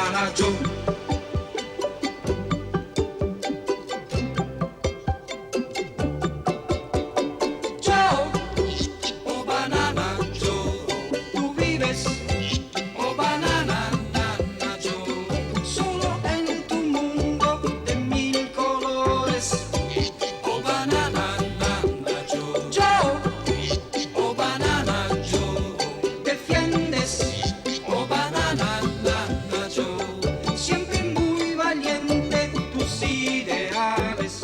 banana Joe. Joe, oh banana Joe, tú vives, oh banana, nana Joe, solo en tu mundo de mil colores, oh banana, nana Joe. Joe, oh banana Joe, defiendes, oh banana, nana Joe, siempre muy valiente tus ideales.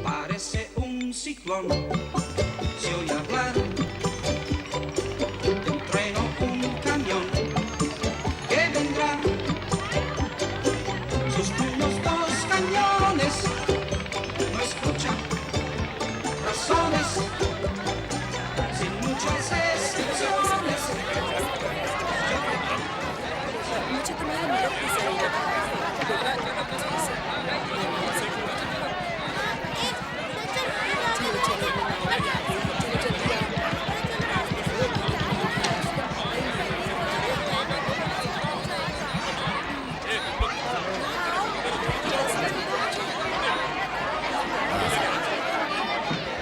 Parece un ciclón, se oye hablar de un tren o un camión que vendrá. Sus unos dos cañones no escuchan razones, sin muchas excepciones. मुझे तुम्हारी मदद की जरूरत है। चलो चलो चलो जल्दी आओ।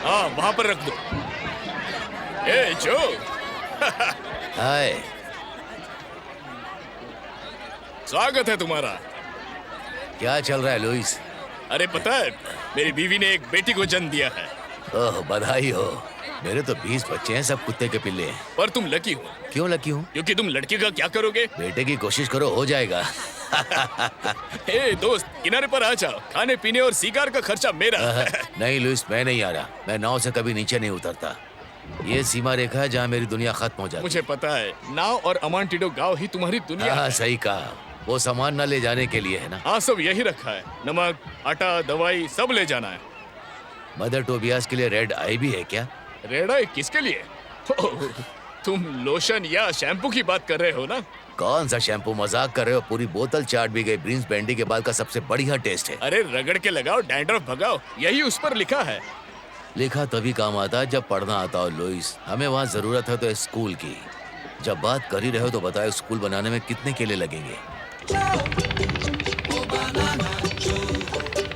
हाँ वहां पर रख दो। ए जो हाय। स्वागत है तुम्हारा। क्या चल रहा है लुइस? अरे पता है मेरी बीवी ने एक बेटी को जन्म दिया है। ओह बधाई हो। मेरे तो 20 बच्चे हैं, सब कुत्ते के पिल्ले हैं। पर तुम लकी हो क्यों लकी हूँ? क्योंकि तुम लड़की का क्या करोगे? बेटे की कोशिश करो, हो जाएगा। ए दोस्त किनारे पर आ जाओ, खाने पीने और सिगार का खर्चा मेरा। नहीं लुइस, मैं नहीं आ रहा। मैं नाव से कभी नीचे नहीं उतरता। ये सीमा रेखा है जहाँ मेरी दुनिया खत्म हो जाती है। मुझे पता है, नाव और अमांटिडो गांव ही तुम्हारी दुनिया हाँ है। सही कहा। वो सामान न ले जाने के लिए है ना। हाँ सब यही रखा है, नमक आटा दवाई सब ले जाना है। मदर टोबियास के लिए रेड आई भी है क्या? रेड आई किसके लिए? ओह, तुम लोशन या शैम्पू की बात कर रहे हो ना? कौन सा शैम्पू? मजाक कर रहे हो? पूरी बोतल चाट भी गई। ब्रिंस बैंडी के बाल का सबसे बढ़िया टेस्ट है। अरे रगड़ के लगाओ, डैंड्रफ भगाओ, यही उस पर लिखा है। लिखा तभी काम आता है जब पढ़ना आता हो लुइस। हमें वहाँ जरूरत है तो स्कूल की। जब बात कर ही रहे हो तो बताओ स्कूल बनाने में कितने केले लगेंगे? Oh banana Joe,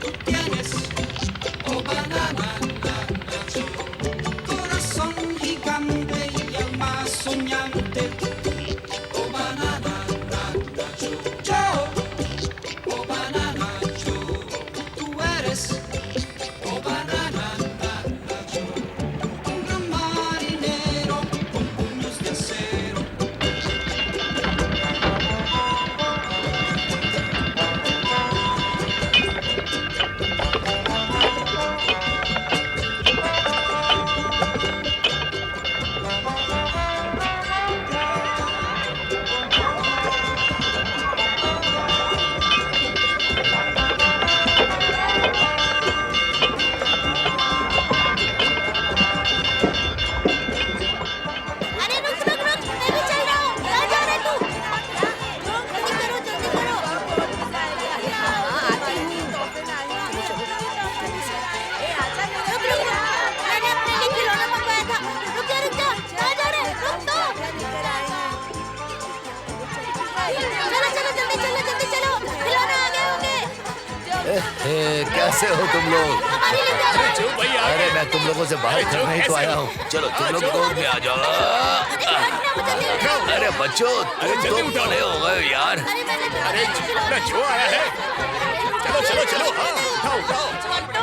tú tienes, oh banana, nana Joe, corazón gigante y alma soñante, oh banana, nana Joe. Joe, oh banana Joe, tú eres, oh banana, nana Joe, un gran marinero con puños de acero. अरे रुक रुक रुक, मैं भी चल रहा हूँ। कहाँ जा रहे तू? जल्दी करो जल्दी करो। हाँ आती हूँ। रुक रुक रुक, मैंने अपने लिए खिलौना मंगवाया था। रुक जा कहाँ जा रहे? रुक तो। चलो चलो जल्दी चलो, खिलौना आ गए होंगे। कैसे हो तुम लोग? हमारे लिए क्या अरे जो भाई आ अरे गए। मैं तुम लोगों से बाहर जो करना ही तो कैसे आया हो? हूँ। चलो तुम लोग जो। गोद में आ जाओ। अरे बच्चों, तुम तो बड़े हो गए यार। अरे अपना जो आया है। चलो चलो चलो, हाँ उठाओ उठाओ। छोटू,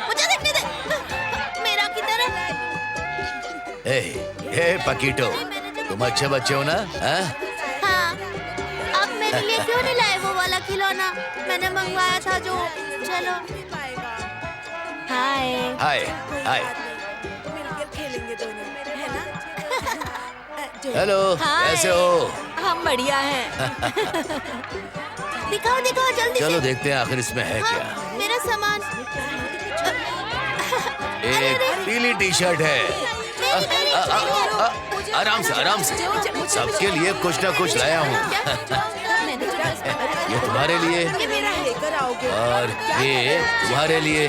मुझे देखने दे। मेरा किधर है? हे पकीटो, तुम अच्छे बच्चे हो ना? हाँ? हाँ, अब मेरे लिए क्यों नहीं लाए वो वाला खिलौना? मैंने मंगवाया था जो। चलो। हाय। हाय हाय। हेलो, हाय। कैसे हो? हम बढ़िया हैं। दिखाओ दिखाओ जल्दी चलो से। देखते हैं आखिर इसमें है हाँ, क्या। मेरा सामान। एक पीली टी शर्ट है। आराम से सबके लिए कुछ ना कुछ लाया हूँ। ये तुम्हारे लिए और ये तुम्हारे लिए।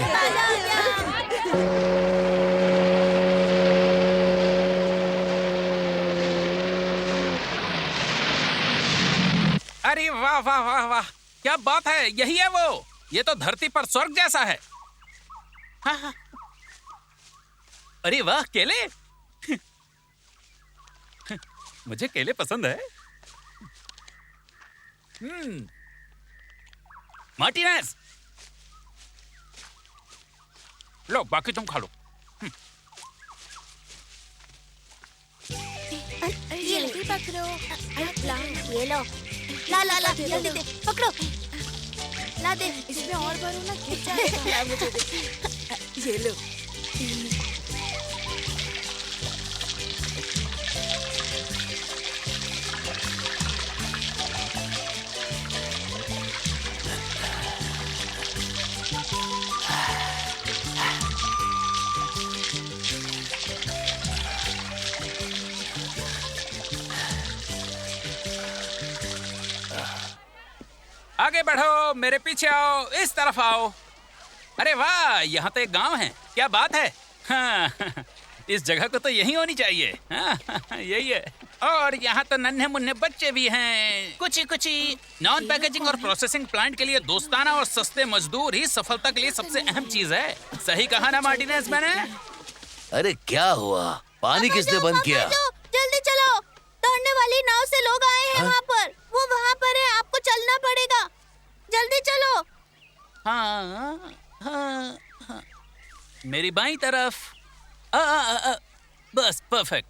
अरे वाह वाह वाह वाह, क्या बात है, यही है वो। ये तो धरती पर स्वर्ग जैसा है। हाँ हाँ। अरे वाह, केले। मुझे केले पसंद है। मार्टिनेज, लो बाकी तुम खा लो। ये पकड़ो। ये लो। ला ला ला, जल्दी दे, पकड़ो। ला दे। इसमें और भरो ना, गिर जाएगा। मुझे दे। ये लो। आगे बढ़ो, मेरे पीछे आओ, इस तरफ आओ। अरे वाह, यहाँ तो एक गांव है, क्या बात है। हाँ, इस जगह को तो यही होनी चाहिए। हाँ, यही है। और यहाँ तो नन्हे मुन्ने बच्चे भी हैं। कुछ नॉन पैकेजिंग और प्रोसेसिंग प्लांट के लिए दोस्ताना और सस्ते मजदूर ही सफलता के लिए सबसे अहम चीज है। सही कहा ना मार्टिनेज मैंने? अरे क्या हुआ? पानी किसने बंद किया? जल्दी चलो, दौड़ने वाली नाव से लोग आए हैं। वहाँ पर, वो वहाँ पर है, आपको चलना पड़ेगा। जल्दी चलो। हाँ, हाँ, हाँ। मेरी बाईं तरफ। बस परफेक्ट।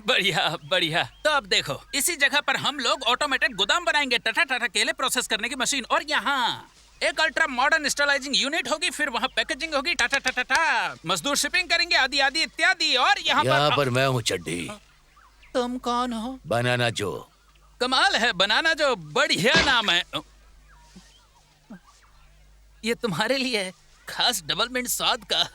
बढ़िया बढ़िया। तो अब देखो, इसी जगह पर हम लोग ऑटोमेटेड गोदाम बनाएंगे, टटा टटा केले प्रोसेस करने की मशीन, और यहाँ एक अल्ट्रा मॉडर्न स्टरलाइजिंग यूनिट होगी, फिर वहाँ पैकेजिंग होगी, टाटा टाटा टा, मजदूर शिपिंग करेंगे, आदि आदि इत्यादि। और यहाँ पर मैं हूँ चड्डी। तुम कौन हो? बनाना जो। कमाल है, बनाना जो, बढ़िया नाम है। ये तुम्हारे लिए है, खास डबल मिंट स्वाद का।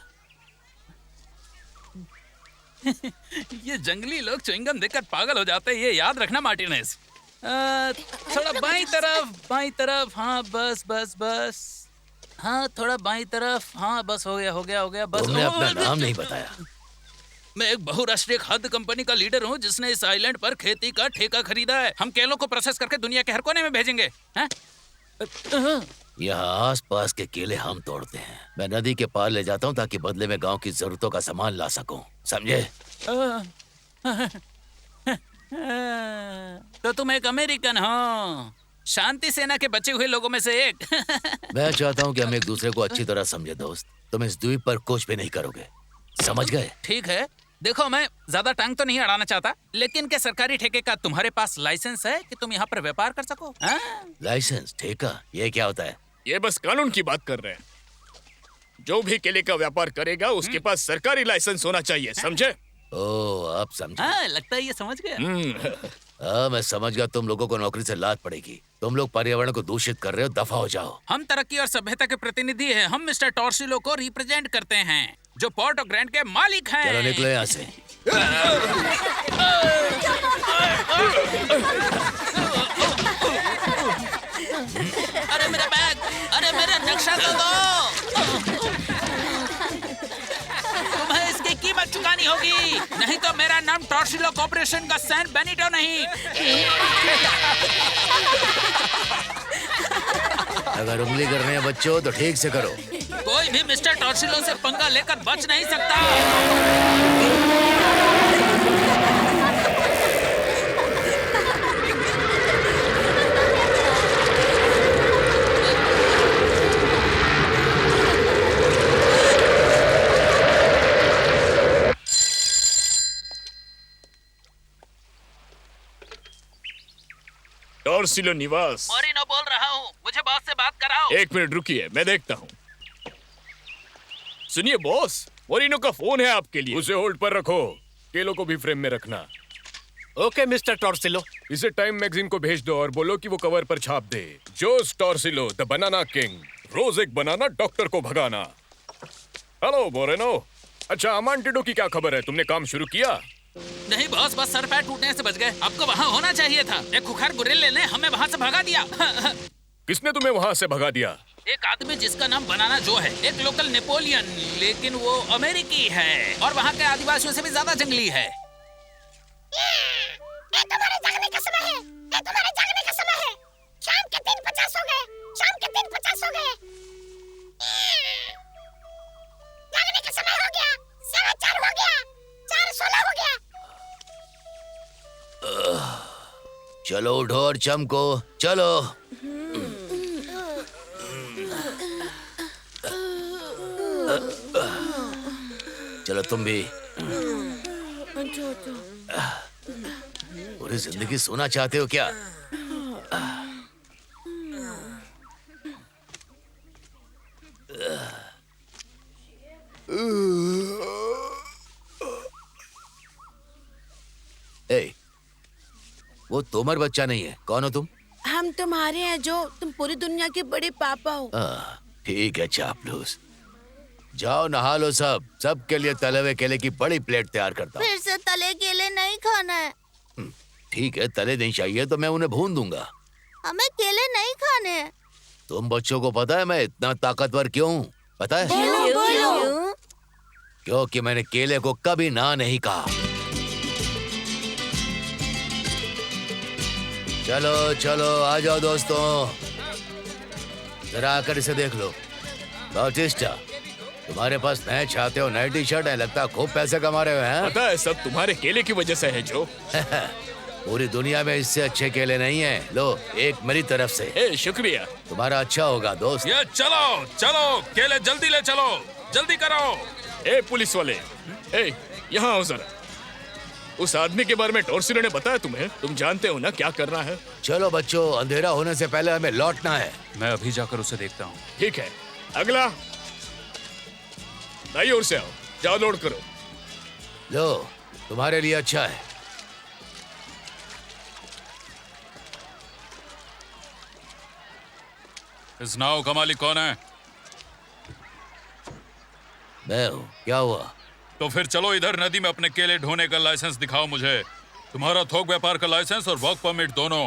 ये जंगली लोग च्युइंगम देखकर पागल हो जाते हैं, ये याद रखना मार्टिनेज। थोड़ा बाईं तरफ। हाँ बस बस बस। हाँ थोड़ा बाईं तरफ। हाँ बस, हो गया बस। तुमने अपना नाम नहीं बताया। मैं एक बहुराष्ट्रीय खाद्य कंपनी का लीडर हूँ जिसने इस आइलैंड पर खेती का ठेका खरीदा है। हम केलों को प्रोसेस करके दुनिया के हर कोने में भेजेंगे। यहाँ आस पास के केले हम तोड़ते हैं। मैं नदी के पार ले जाता हूँ ताकि बदले में गांव की जरूरतों का सामान ला सकूं, समझे? तो तुम एक अमेरिकन हो, शांति सेना के बचे हुए लोगों में से एक। मैं चाहता हूँ कि हम एक दूसरे को अच्छी तरह समझे दोस्त। तुम इस द्वीप पर कुछ भी नहीं करोगे, समझ गए? ठीक है। देखो, मैं ज्यादा टांग तो नहीं अड़ाना चाहता, लेकिन क्या सरकारी ठेके का तुम्हारे पास लाइसेंस है कि तुम यहाँ पर व्यापार कर सको? लाइसेंस? ठेका? ये क्या होता है? ये बस कानून की बात कर रहे हैं। जो भी केले का व्यापार करेगा उसके पास सरकारी लाइसेंस होना चाहिए, समझे? ओह, आप समझे। हाँ, लगता है ये समझ गया। हाँ, मैं समझ गया। तुम लोगों को नौकरी से लात पड़ेगी। तुम लोग पर्यावरण को दूषित कर रहे हो, दफा हो जाओ। हम तरक्की और सभ्यता के प्रतिनिधि हैं। हम मिस्टर टॉर्सिलो को रिप्रेजेंट करते हैं, जो पोर्ट ऑफ ग्रैंड के मालिक हैं। चलो निकलो यहाँ से। अरे मेरा बैग, अरे मेरा नक्शा तो दो। तुम्हें इसकी कीमत चुकानी होगी, नहीं तो मेरा नाम टॉर्सिलो कॉर्पोरेशन का सैन बेनिटो नहीं। अगर उंगली करने हैं बच्चों तो ठीक से करो। कोई भी मिस्टर टॉर्सिलो से पंगा लेकर बच नहीं सकता। टॉर्सिलो निवास। मोरिनो बोल रहा हूँ, मुझे बॉस से बात कराओ। एक मिनट रुकिए, मैं देखता हूँ। सुनिए बॉस, मोरिनो का फोन है आपके लिए। उसे होल्ड पर रखो, केलों को भी फ्रेम में रखना। ओके मिस्टर टॉर्सिलो। इसे टाइम मैगजीन को भेज दो और बोलो कि वो कवर पर छाप दे। जोस टॉर्सिलो, द बनाना किंग, रोज एक बनाना डॉक्टर को भगाना। Hello Moreno. अच्छा, अमांटिडो की क्या खबर है? तुमने काम शुरू किया? नहीं बॉस, बस सर पैर टूटने से बच गए। आपको वहाँ होना चाहिए था। एक खुखार गुरिल्ले ने हमें वहाँ से भगा दिया। किसने तुम्हें वहाँ से भगा दिया? एक आदमी जिसका नाम बनाना जो है, एक लोकल नेपोलियन, लेकिन वो अमेरिकी है और वहाँ के आदिवासियों से भी ज्यादा जंगली है। ये तुम्हारे जागने का समय है। ये तुम्हारे जागने का समय है। चलो उठो और चमको, चलो। चलो तुम भी। पूरी जिंदगी सोना चाहते हो क्या? ए, वो तोमर बच्चा नहीं है। कौन हो तुम? हम तुम्हारे हैं जो तुम पूरी दुनिया के बड़े पापा हो। ठीक है चापलूस, जाओ नहा लो। सबके लिए तले हुए केले की बड़ी प्लेट तैयार करता हूँ। फिर से तले केले नहीं खाना है। ठीक है, तले नहीं चाहिए तो मैं उन्हें भून दूंगा। हमें केले नहीं खाने हैं। तुम बच्चों को पता है मैं इतना ताकतवर क्यों हूँ? पता है? बोलो। क्योंकि मैंने केले को कभी ना नहीं कहा। चलो चलो आ जाओ दोस्तों, जरा आकर इसे देख लो। बाउटिस्टा, तुम्हारे पास नए छाते हो, नए टी शर्ट है, लगता है खूब पैसे कमा रहे हो। हैं? पता है सब तुम्हारे केले की वजह से है जो। पूरी दुनिया में इससे अच्छे केले नहीं हैं। लो एक मेरी तरफ से। ए, शुक्रिया। तुम्हारा अच्छा होगा दोस्त। ये चलो चलो, केले जल्दी ले चलो, जल्दी करो। ए पुलिस वाले, ए यहाँ आओ जरा। उस आदमी के बारे में टॉर्सिलो ने बताया तुम्हें? तुम जानते हो ना क्या करना है? चलो बच्चों, अंधेरा होने से पहले हमें लौटना है। मैं अभी जाकर उसे देखता हूँ। ठीक है, अगला दाई ओर से आओ, जाओ लोड करो। लो तुम्हारे लिए अच्छा है। इस नाव का मालिक कौन है? मैं हूँ। क्या हुआ? तो फिर चलो इधर नदी में अपने केले ढोने का लाइसेंस दिखाओ मुझे। तुम्हारा थोक व्यापार का लाइसेंस और वर्क परमिट दोनों।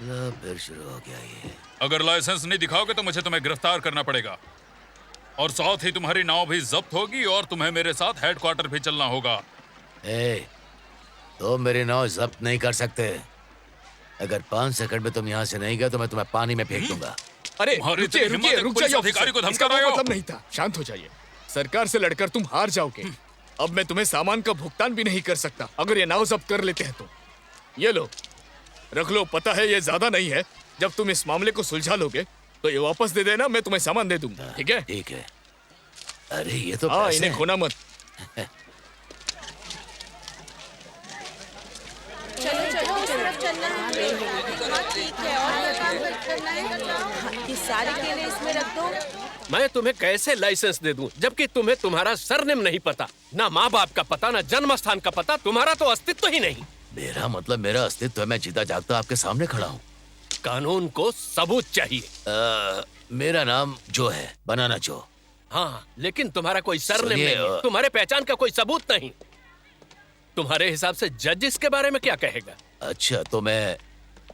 लो, फिर शुरू हो गया ये। अगर लाइसेंस नहीं दिखाओगे तो मुझे तुम्हें गिरफ्तार करना पड़ेगा, और साथ ही तुम्हारी नाव भी जब्त होगी और तुम्हें मेरे साथ हेडक्वार्टर भी चलना होगा। तो मेरी नाव जब्त नहीं कर सकते। अगर 5 सेकंड में तुम यहाँ से नहीं गए तो मैं तुम्हें पानी में फेंक दूंगा। अरे तुम्हारी रुकिए इतनी रुकिए हिम्मत है, रुक पुलिस जाइए अधिकारी को ऑफिसर, धमका इसका रहे वो हो? मतलब नहीं था। शांत हो जाइए। सरकार से लड़कर तुम हार जाओगे। अब मैं तुम्हें सामान का भुगतान भी नहीं कर सकता अगर ये नाव जब्त कर लेते हैं तो। ये लो रख लो। पता है ये ज्यादा नहीं है। जब तुम इस मामले को सुलझा लोगे तो ये वापस दे देना, मैं तुम्हें सामान दे दूंगा। ठीक है? ठीक है। अरे ये तो हाँ, पैसे इन्हें हैं। खोना मत। ये सारे केले इसमें रख दो। मैं तुम्हें कैसे लाइसेंस दे दूं जबकि तुम्हें तुम्हारा सरनेम नहीं पता, ना माँ बाप का पता, ना जन्म स्थान का पता। तुम्हारा तो अस्तित्व ही नहीं। मेरा मतलब मेरा अस्तित्व है। मैं जीता जागता आपके सामने खड़ा हूँ। कानून को सबूत चाहिए। मेरा नाम जो है, बनाना जो। हाँ, लेकिन तुम्हारा कोई सरनेम सुनिए, नहीं है। तुम्हारे पहचान का कोई सबूत नहीं। तुम्हारे हिसाब से जज इसके बारे में क्या कहेगा? अच्छा तो मैं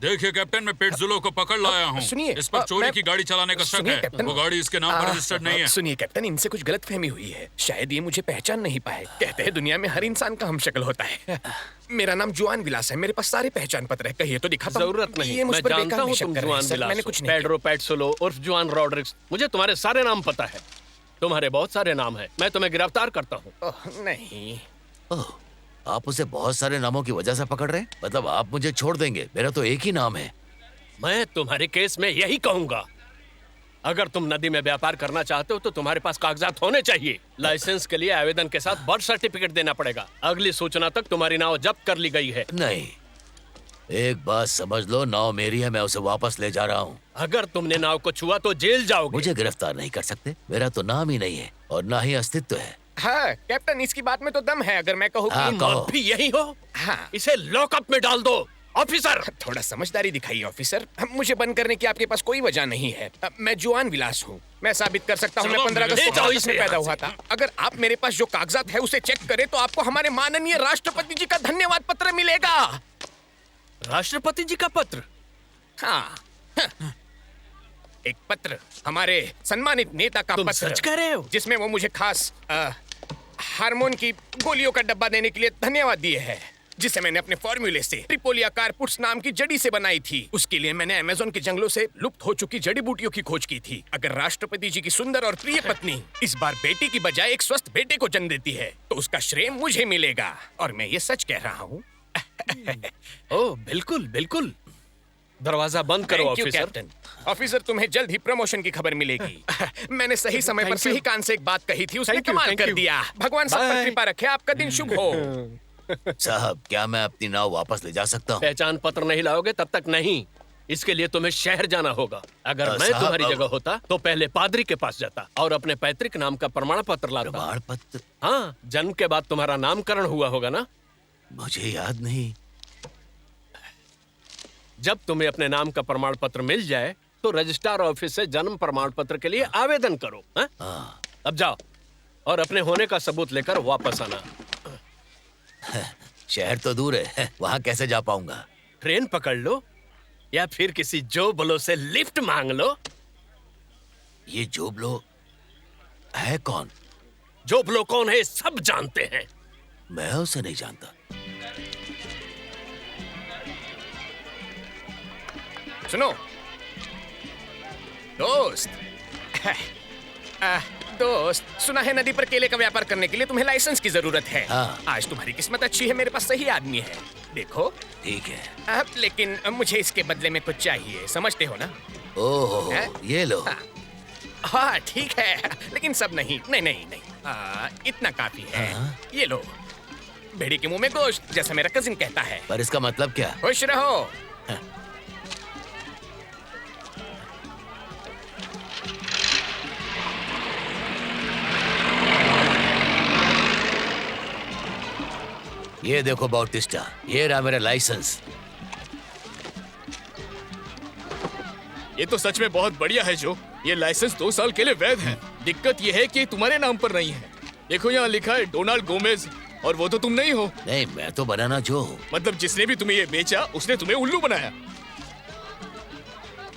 देखिए कैप्टन, मैं पेटजुलो को पकड़ लाया हूँ। सुनिए, इस पर चोरी मैं- की गाड़ी चलाने का शक सुनिए, है। कैप्टन। वो गाड़ी इसके नाम पर रजिस्टर्ड नहीं है। सुनिए कैप्टन, इनसे कुछ गलतफहमी हुई है। शायद ये मुझे पहचान नहीं पाए। कहते हैं दुनिया में हर इंसान का हमशक्ल होता है। मेरा नाम जुआन विलास है। मेरे पास सारे पहचान पत्र है। कहिए तो दिखाता हूं। जरूरत नहीं। ये मुझ मैं पर जानता बेकार हूँ निशक तुम कर रहे हैं, जुआन सर। विलास मैंने हो। कुछ नहीं पेड्रो पैट्सोलो उर्फ जुआन रॉड्रिक्स। मुझे तुम्हारे सारे नाम पता है। तुम्हारे बहुत सारे नाम है। मैं तुम्हें गिरफ्तार करता हूँ। किया। नहीं, ओह, आप उसे बहुत सारे नामों की वजह से पकड़ रहे हैं? मतलब आप मुझे छोड़ देंगे? मेरा तो एक ही नाम है। मैं तुम्हारे केस में यही कहूंगा। अगर तुम नदी में व्यापार करना चाहते हो तो तुम्हारे पास कागजात होने चाहिए। लाइसेंस के लिए आवेदन के साथ बर्थ सर्टिफिकेट देना पड़ेगा। अगली सूचना तक तुम्हारी नाव जब्त कर ली गई है। नहीं, एक बात समझ लो, नाव मेरी है, मैं उसे वापस ले जा रहा हूँ। अगर तुमने नाव को छुआ तो जेल जाओगे। मुझे गिरफ्तार नहीं कर सकते। मेरा तो नाम ही नहीं है और ना ही अस्तित्व है। हाँ कैप्टन, इसकी बात में तो दम है। अगर मैं कहूँ हाँ, कि कहो। आप भी यही हो? हाँ। इसे लॉकअप में डाल दो ऑफिसर। थोड़ा समझदारी दिखाइए ऑफिसर। मुझे बंद करने की आपके पास कोई वजह नहीं है। मैं जुआन विलास हूँ। मैं साबित कर सकता हूँ मैं चलो, 15 अगस्त ले को जाओ भारत इसे में पैदा यहाँ हुआ था। अगर आप मेरे पास जो कागजात है उसे चेक करें तो आपको हमारे माननीय राष्ट्रपति जी का धन्यवाद पत्र मिलेगा। राष्ट्रपति जी का पत्र? हाँ, एक पत्र हमारे सम्मानित नेता का तुम पत्र, सच कह रहे हो? जिसमें वो मुझे खास हार्मोन की गोलियों का डब्बा देने के लिए धन्यवाद दिए है, जिसे मैंने अपने फॉर्मूले से ट्रिपोलिया कारपुट्स नाम की जड़ी से बनाई थी। उसके लिए मैंने अमेज़न के जंगलों से लुप्त हो चुकी जड़ी बूटियों की खोज की थी। अगर राष्ट्रपति जी की सुंदर और प्रिय पत्नी इस बार बेटी की बजाय एक स्वस्थ बेटे को जन्म देती है तो उसका श्रेय मुझे मिलेगा। और मैं ये सच कह रहा हूँ। ओह बिल्कुल बिल्कुल। दरवाजा बंद करो thank you officer. Captain. Officer, तुम्हें जल्द ही प्रमोशन की खबर मिलेगी। मैंने सही समय पर Thank you. सही कान से एक बात कही थी, उसने Thank you, कमाल thank कर you. दिया। भगवान सब पर Bye. कृपा रखे, आपका दिन शुभ हो। साहब, क्या मैं अपनी नाव वापस ले जा सकता हूँ? पहचान पत्र नहीं लाओगे तब तक नहीं। इसके लिए तुम्हें शहर जाना होगा। अगर मैं साहब, तुम्हारी अब- जगह होता तो पहले पादरी के पास जाता और अपने पैतृक नाम का प्रमाण पत्र लाता। प्रमाण पत्र? हाँ, जन्म के बाद तुम्हारा नामकरण हुआ होगा ना। मुझे याद नहीं। जब तुम्हें अपने नाम का प्रमाण पत्र मिल जाए तो रजिस्ट्रार ऑफिस से जन्म प्रमाण पत्र के लिए आवेदन करो। हाँ? हाँ, अब जाओ और अपने होने का सबूत लेकर वापस आना। शहर तो दूर है, वहाँ कैसे जा पाऊंगा? ट्रेन पकड़ लो या फिर किसी जोबलो से लिफ्ट मांग लो। ये जोबलो है कौन? जोबलो कौन है सब जानते हैं। मैं उसे नहीं जानता। सुनो दोस्त, दोस्त, सुना है नदी पर केले का व्यापार करने के लिए तुम्हें लाइसेंस की जरूरत है। हाँ। आज तुम्हारी किस्मत अच्छी है, मेरे पास सही आदमी है। देखो, ठीक है। लेकिन मुझे इसके बदले में कुछ चाहिए, समझते हो ना? ओहो, हैं? ये लो। हाँ ठीक है, लेकिन सब नहीं, नहीं नहीं नहीं, इतना काफी है। हाँ? ये लो, भेड़ी के मुंह में गोश्त, जैसा मेरा कजिन कहता है। पर इसका मतलब क्या? खुश रहो। ये देखो बाउटिस्टा, ये रहा मेरा लाइसेंस। ये तो सच में बहुत बढ़िया है जो। ये लाइसेंस 2 साल के लिए वैध है। दिक्कत ये है कि तुम्हारे नाम पर नहीं है। देखो यहाँ लिखा है डोनाल्ड गोमेज, और वो तो तुम नहीं हो। नहीं, मैं तो बनाना जो हूँ। मतलब जिसने भी तुम्हें ये बेचा उसने तुम्हें उल्लू बनाया।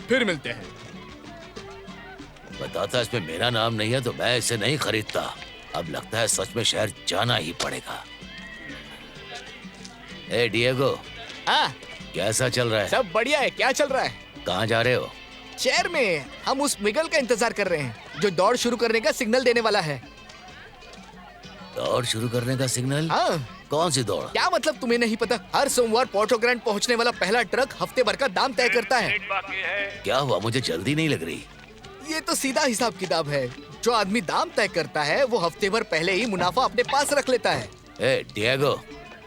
फिर मिलते हैं। बताता इसमें मेरा नाम नहीं है तो मैं इसे नहीं खरीदता। अब लगता है सच में शहर जाना ही पड़ेगा। ए डिएगो, हाँ, कैसा चल रहा है? सब बढ़िया है। क्या चल रहा है? कहाँ जा रहे हो? शहर में हम उस मिगल का इंतजार कर रहे हैं जो दौड़ शुरू करने का सिग्नल देने वाला है। दौड़ शुरू करने का सिग्नल? हाँ, कौन सी दौड़? क्या मतलब तुम्हें नहीं पता? हर सोमवार पोर्टो ग्रैंड पहुंचने वाला पहला ट्रक हफ्ते भर का दाम तय करता है। क्या हुआ? मुझे जल्दी नहीं लग रही। ये तो सीधा हिसाब किताब है। जो आदमी दाम तय करता है वो हफ्ते भर पहले ही मुनाफा अपने पास रख लेता है। ए डिएगो,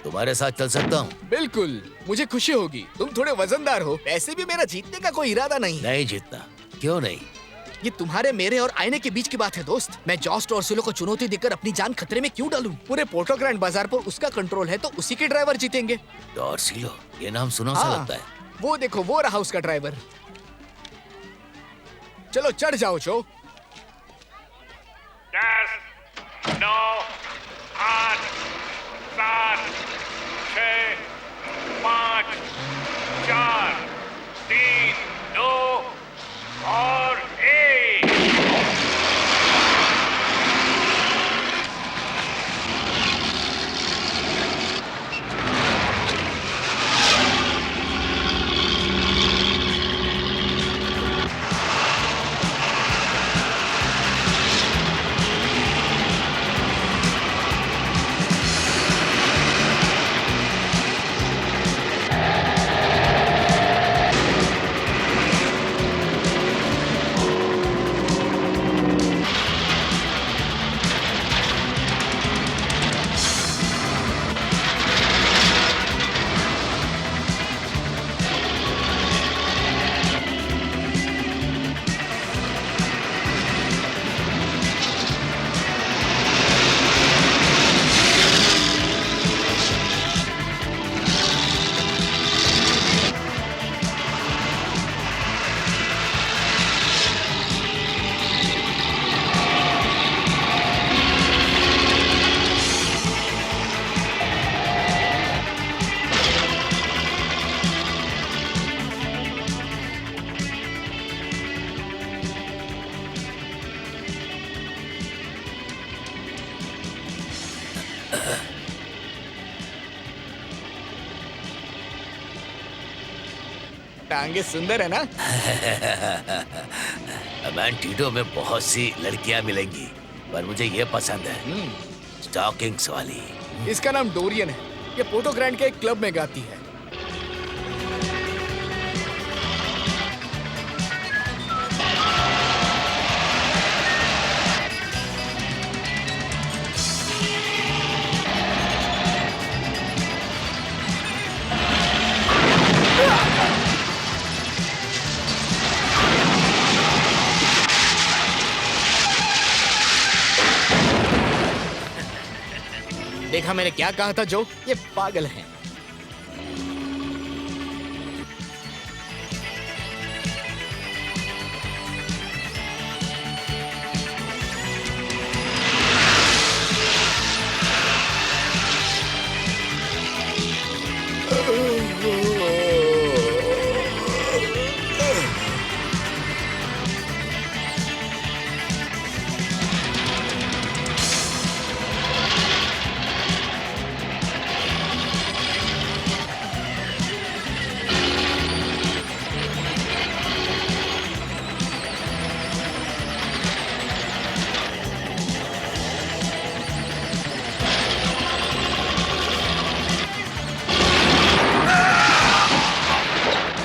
तुम्हारे साथ चल सकता हूँ? बिल्कुल, मुझे खुशी होगी। तुम थोड़े वजनदार हो। ऐसे भी मेरा जीतने का कोई इरादा नहीं। नहीं जीतना। क्यों नहीं? ये तुम्हारे, मेरे और आईने के बीच की बात है दोस्त। मैं जॉस टॉर्सिलो को चुनौती देकर अपनी जान खतरे में क्यों डालूं? पूरे पोर्टो ग्रैंड बाजार पर उसका कंट्रोल है तो उसी के ड्राइवर जीतेंगे। टॉर्सिलो, ये नाम सुना सा लगता है। वो देखो, वो रहा उसका ड्राइवर। चलो चढ़ जाओ जो। 10, 9, 8, 7, 6, 5, 4, 3, 2 और 1। टांगे सुंदर है ना? अमेंटीडो में बहुत सी लड़कियां मिलेंगी पर मुझे ये पसंद है, स्टॉकिंग्स वाली। इसका नाम डोरियन है। ये पोर्टो ग्रैंड के एक क्लब में गाती है। देखा मैंने क्या कहा था जो, ये पागल हैं।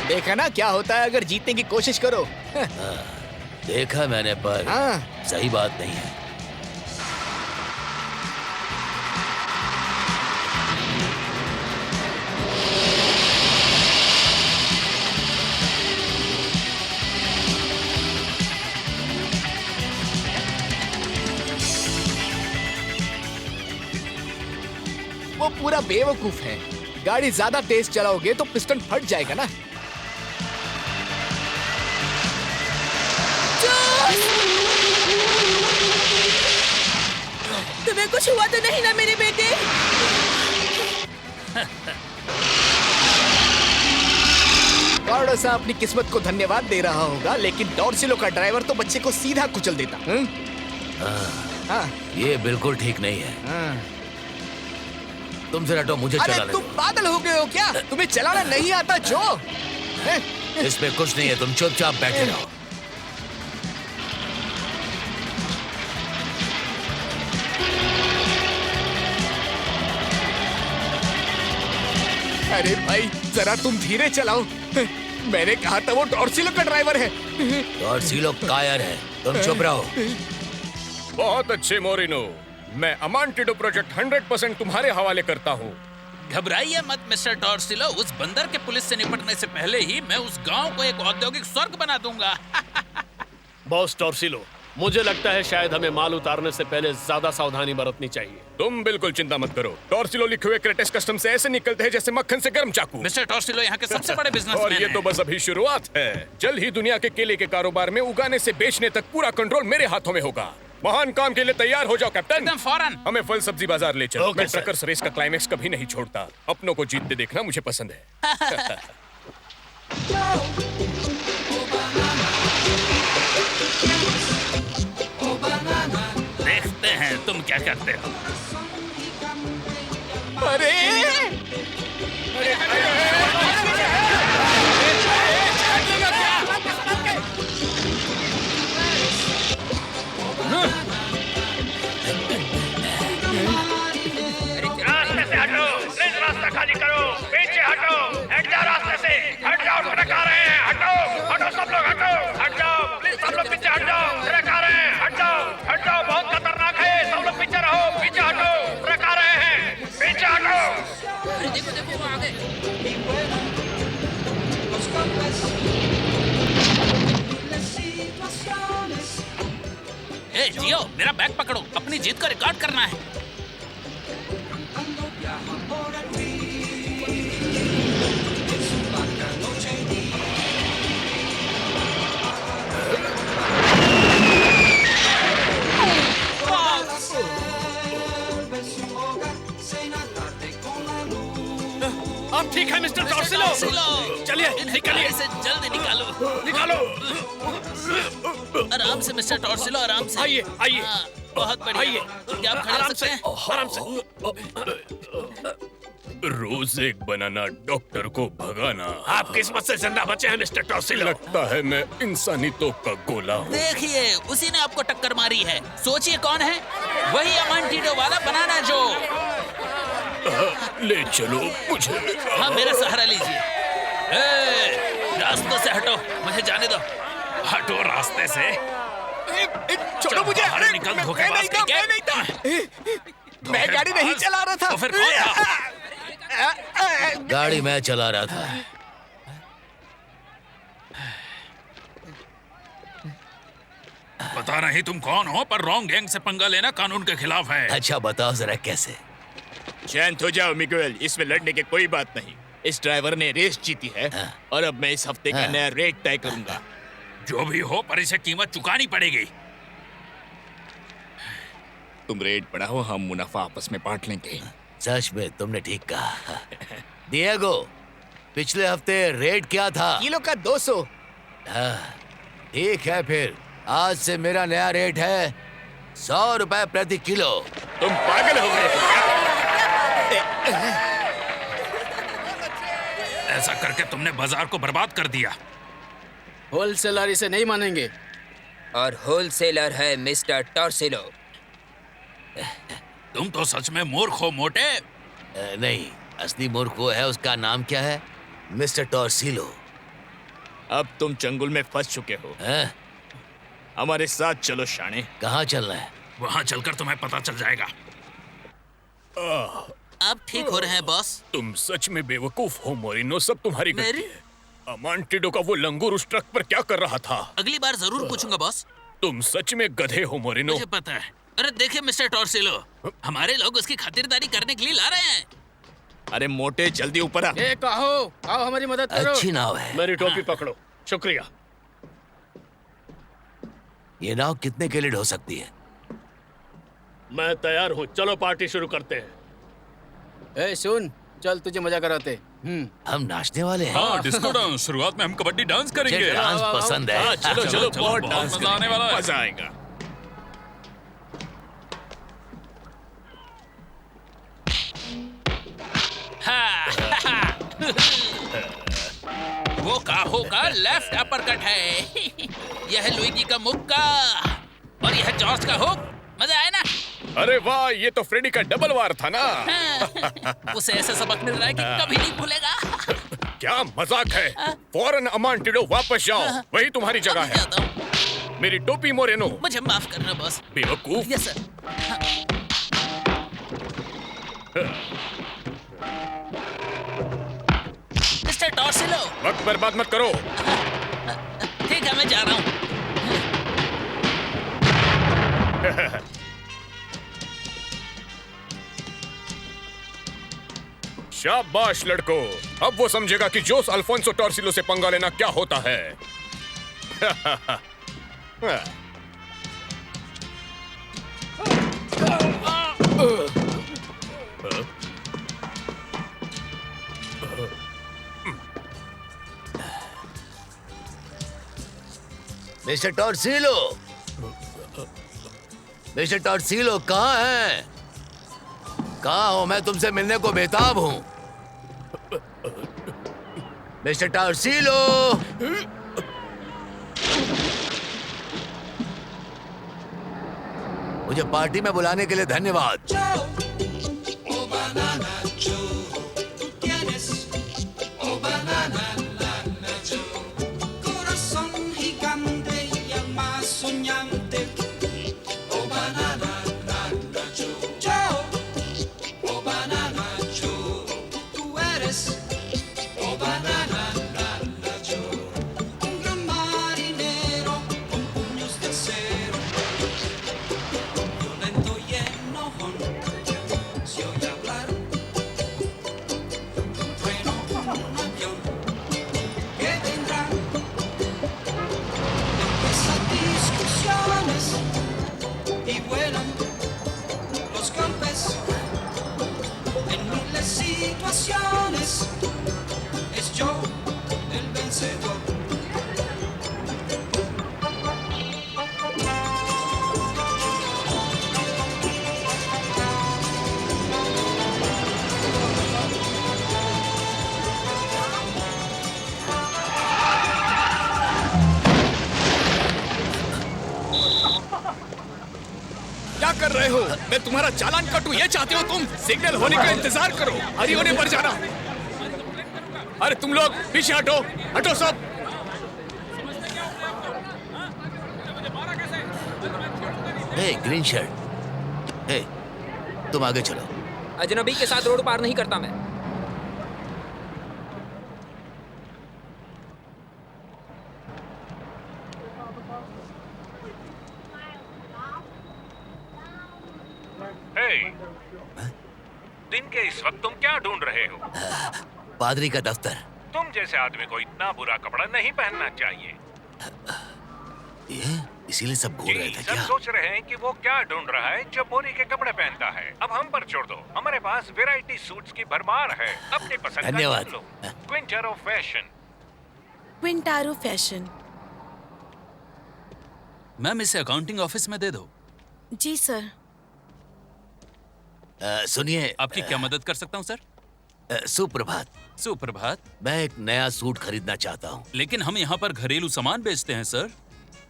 देखा ना क्या होता है अगर जीतने की कोशिश करो। देखा मैंने, पर हाँ। सही बात नहीं है। वो पूरा बेवकूफ है। गाड़ी ज्यादा तेज चलाओगे तो पिस्टन फट जाएगा ना। तुम्हें कुछ हुआ तो नहीं ना मेरे बेटे? कार्डोसा अपनी किस्मत को धन्यवाद दे रहा होगा, लेकिन टॉर्सिलो का ड्राइवर तो बच्चे को सीधा कुचल देता। हाँ। ये बिल्कुल ठीक नहीं है। तुम जरा हटो, मुझे अरे चलाने तुम दो। पागल हो गए हो क्या? तुम्हें चलाना नहीं आता जो? इसमें कुछ नहीं है, तुम चुपचाप बैठे रहो। अरे भाई जरा तुम धीरे चलाओ। मैंने कहा था वो टॉर्सिलो का ड्राइवर है। टॉर्सिलो कायर है, तुम चुप रहो। बहुत अच्छे मोरिनो, मैं अमांटिडो प्रोजेक्ट 100% तुम्हारे हवाले करता हूँ। घबराइए मत मिस्टर टॉर्सिलो, उस बंदर के पुलिस से निपटने से पहले ही मैं उस गांव को एक औद्योगिक स्वर्ग बना दूंगा। बॉस टॉर्सिलो, मुझे लगता है शायद हमें माल उतारने से पहले ज्यादा सावधानी बरतनी चाहिए। तुम बिल्कुल चिंता मत करो। टॉर्सिलो लिखे हुए क्रेटेस कस्टम से ऐसे निकलते हैं जैसे मक्खन से गर्म चाकू। मिस्टर टॉर्सिलो यहाँ के सबसे बड़े बिजनेसमैन और ये तो बस अभी शुरुआत है। जल्द ही दुनिया के केले के कारोबार में उगाने से बेचने तक पूरा कंट्रोल मेरे हाथों में होगा। महान काम के लिए तैयार हो जाओ कैप्टन। एकदम फौरन। हमें फल सब्जी बाजार ले चलो। ओके, मैं सर। ट्रकर्स रेस का क्लाइमेक्स कभी नहीं छोड़ता। अपनों को जीतते देखना मुझे पसंद है। देखते हैं तुम क्या करते हो। अरे रास्ते से हटो, प्लीज रास्ता खाली करो, पीछे हटो, हट जाओ रास्ते से, हट जाओ, ट्रक आ रहे हैं, हटो, हटो सब लोग हटो, हट जाओ, प्लीज सब लोग पीछे हट जाओ, ट्रक आ रहे हैं, हट जाओ, बहुत खतरनाक है, सब लोग पीछे रहो, पीछे हटो, ट्रक आ रहे हैं, पीछे हटो। देखो देखो वो आगे। ए जियो, मेरा बैग पकड़ो, अपनी जीत का रिकॉर्ड करना है। अब ठीक है मिस्टर टॉर्सिलो, चलिए निकलिए। इसे जल्दी निकालो। निकालो। आराम से मिस्टर टॉर्सिलो, आराम से। आइए, आइए। हाँ, बहुत बढ़िया। आइए। क्या आप खड़े हो आराम सकते से, हैं? आराम से। रोज एक बनाना डॉक्टर को भगाना। आप किस्मत से जिंदा बचे हैं मिस्टर टॉर्सिलो। लगता है मैं इंसानी तोप का गोला हूँ। देखिए, उसी ने आपको टक्कर मारी है। सोचिए कौन है? वही अमांटिडो वाला बनाना जो। ले चलो मुझे। हाँ मेरा सहारा लीजिए। रास्ते से हटो, मुझे जाने दो। हटो रास्ते से। छोड़ो मुझे। बाहर निकल, धोखेबाज कहीं मैं नहीं था। मैं गाड़ी नहीं चला रहा था। तो फिर कौन था? गाड़ी मैं चला रहा था। पता नहीं तुम कौन हो, पर रॉन्ग गैंग से पंगा लेना कानून के खिलाफ है। अच्छा बताओ जरा कैसे? शांत हो जाओ मिगुएल, इसमें लड़ने की कोई बात नहीं। इस ड्राइवर ने रेस जीती है और अब मैं इस हफ्ते का नया रेट तय करूंगा। जो भी हो, पर इसे कीमत चुकानी पड़ेगी। तुम रेट बढ़ाओ, हम मुनाफा आपस में बांट लेंगे। सच में तुमने ठीक कहा। डिएगो, पिछले हफ्ते रेट क्या था? किलो का 200। ठीक है, फिर आज से मेरा नया रेट है 100 रुपए प्रति किलो। तुम पागल हो गए हो क्या? ऐसा करके तुमने बाजार को बर्बाद कर दिया। होलसेलर इसे नहीं मानेंगे। और होलसेलर है मिस्टर टॉर्सिलो। तुम तो सच में मूर्ख हो मोटे। नहीं, असली मूर्ख वो है, उसका नाम क्या है? मिस्टर टॉर्सिलो। अब तुम चंगुल में फंस चुके हो। हमारे साथ चलो शाणे। कहाँ चलना है? वहाँ चलकर तुम्हें पता चल जाएगा। आप ठीक हो रहे हैं बॉस? तुम सच में बेवकूफ हो मोरिनो, सब तुम्हारी गलती है। अमांटिडो का वो लंगूर उस ट्रक पर क्या कर रहा था? अगली बार जरूर पूछूंगा बॉस। तुम सच में गधे हो मोरिनो। मुझे पता है। अरे देखिए मिस्टर टॉर्सिलो, हमारे लोग उसकी खातिरदारी करने के लिए ला रहे हैं। अरे मोटे, जल्दी ऊपर आ। ए कहो, आओ हमारी मदद करो। अच्छी नाव है। मेरी टोपी पकड़ो। शुक्रिया। ये नाव कितने के लिए ढो सकती है? मैं तैयार हूँ, चलो पार्टी शुरू करते हैं। ए सुन, चल तुझे मजा कराते। हम नाचने वाले हैं। हाँ, डिस्को डांस। शुरुआत में हम कबड्डी डांस करेंगे। मुझे डांस पसंद है। हाँ, चलो चलो, बहुत डांस मजा आने वाला है। मजा आएगा। वो काहो का लेफ्ट अपरकट है। यह है लुइगी का मुक्का और यह जॉर्ज का हुक। मजा आया ना? अरे वाह, ये तो फ्रेडी का डबल वार था ना। उसे ऐसा सबक मिल रहा है कि कभी नहीं भूलेगा। क्या मजाक है? फौरन अमांटिडो वापस जाओ, वही तुम्हारी जगह है। मेरी टोपी मोरेनो। मुझे माफ करना बॉस। बेवकूफ। Yes sir. मिस्टर टॉर्सिलो, वक्त बर्बाद मत करो। ठीक है मैं जा रहा हूँ। शाबाश लड़को, अब वो समझेगा कि जोस अल्फोंसो टॉर्सिलो से पंगा लेना क्या होता है। मिस्टर टॉर्सिलो, मिस्टर टॉर्सिलो कहाँ हैं? कहाँ हो? मैं तुमसे मिलने को बेताब हूँ। मिस्टर टॉर्सिलो, मुझे पार्टी में बुलाने के लिए धन्यवाद। Oh banana Joe, tú tienes, oh banana nana Joe, corazón gigante y el más soñante, oh banana nana Joe, Joe, oh banana Joe, tú eres, oh banana nana Joe, un gran marinero con puños de acero, violento y enojón. Si oye hablar रहे हो? मैं तुम्हारा चालान काटूं ये चाहते हो तुम? Signal होने का इंतजार करो, हरी होने पर जाना। अरे तुम लोग पीछे हटो, हटो सब। हे ग्रीन शर्ट, हे तुम आगे चलो। अजनबी के साथ रोड पार नहीं करता मैं। दिन के इस वक्त तुम क्या ढूंढ रहे हो? पादरी का दफ्तर। तुम जैसे आदमी को इतना बुरा कपड़ा नहीं पहनना चाहिए। ये इसीलिए सब घूर रहे थे सब क्या? सोच रहे हैं कि वो क्या ढूंढ रहा है जो मोरी के कपड़े पहनता है। अब हम पर छोड़ दो, हमारे पास वैरायटी सूट्स की भरमार है। अपनी पसंद का धन्यवाद। चुन लो। क्विंटारो फैशन। क्विंटारो फैशन। मैम इसे अकाउंटिंग ऑफिस में दे दो। जी सर। सुनिए, आपकी क्या मदद कर सकता हूँ सर? सुप्रभात। सुप्रभात। मैं एक नया सूट खरीदना चाहता हूँ। लेकिन हम यहाँ पर घरेलू सामान बेचते हैं सर।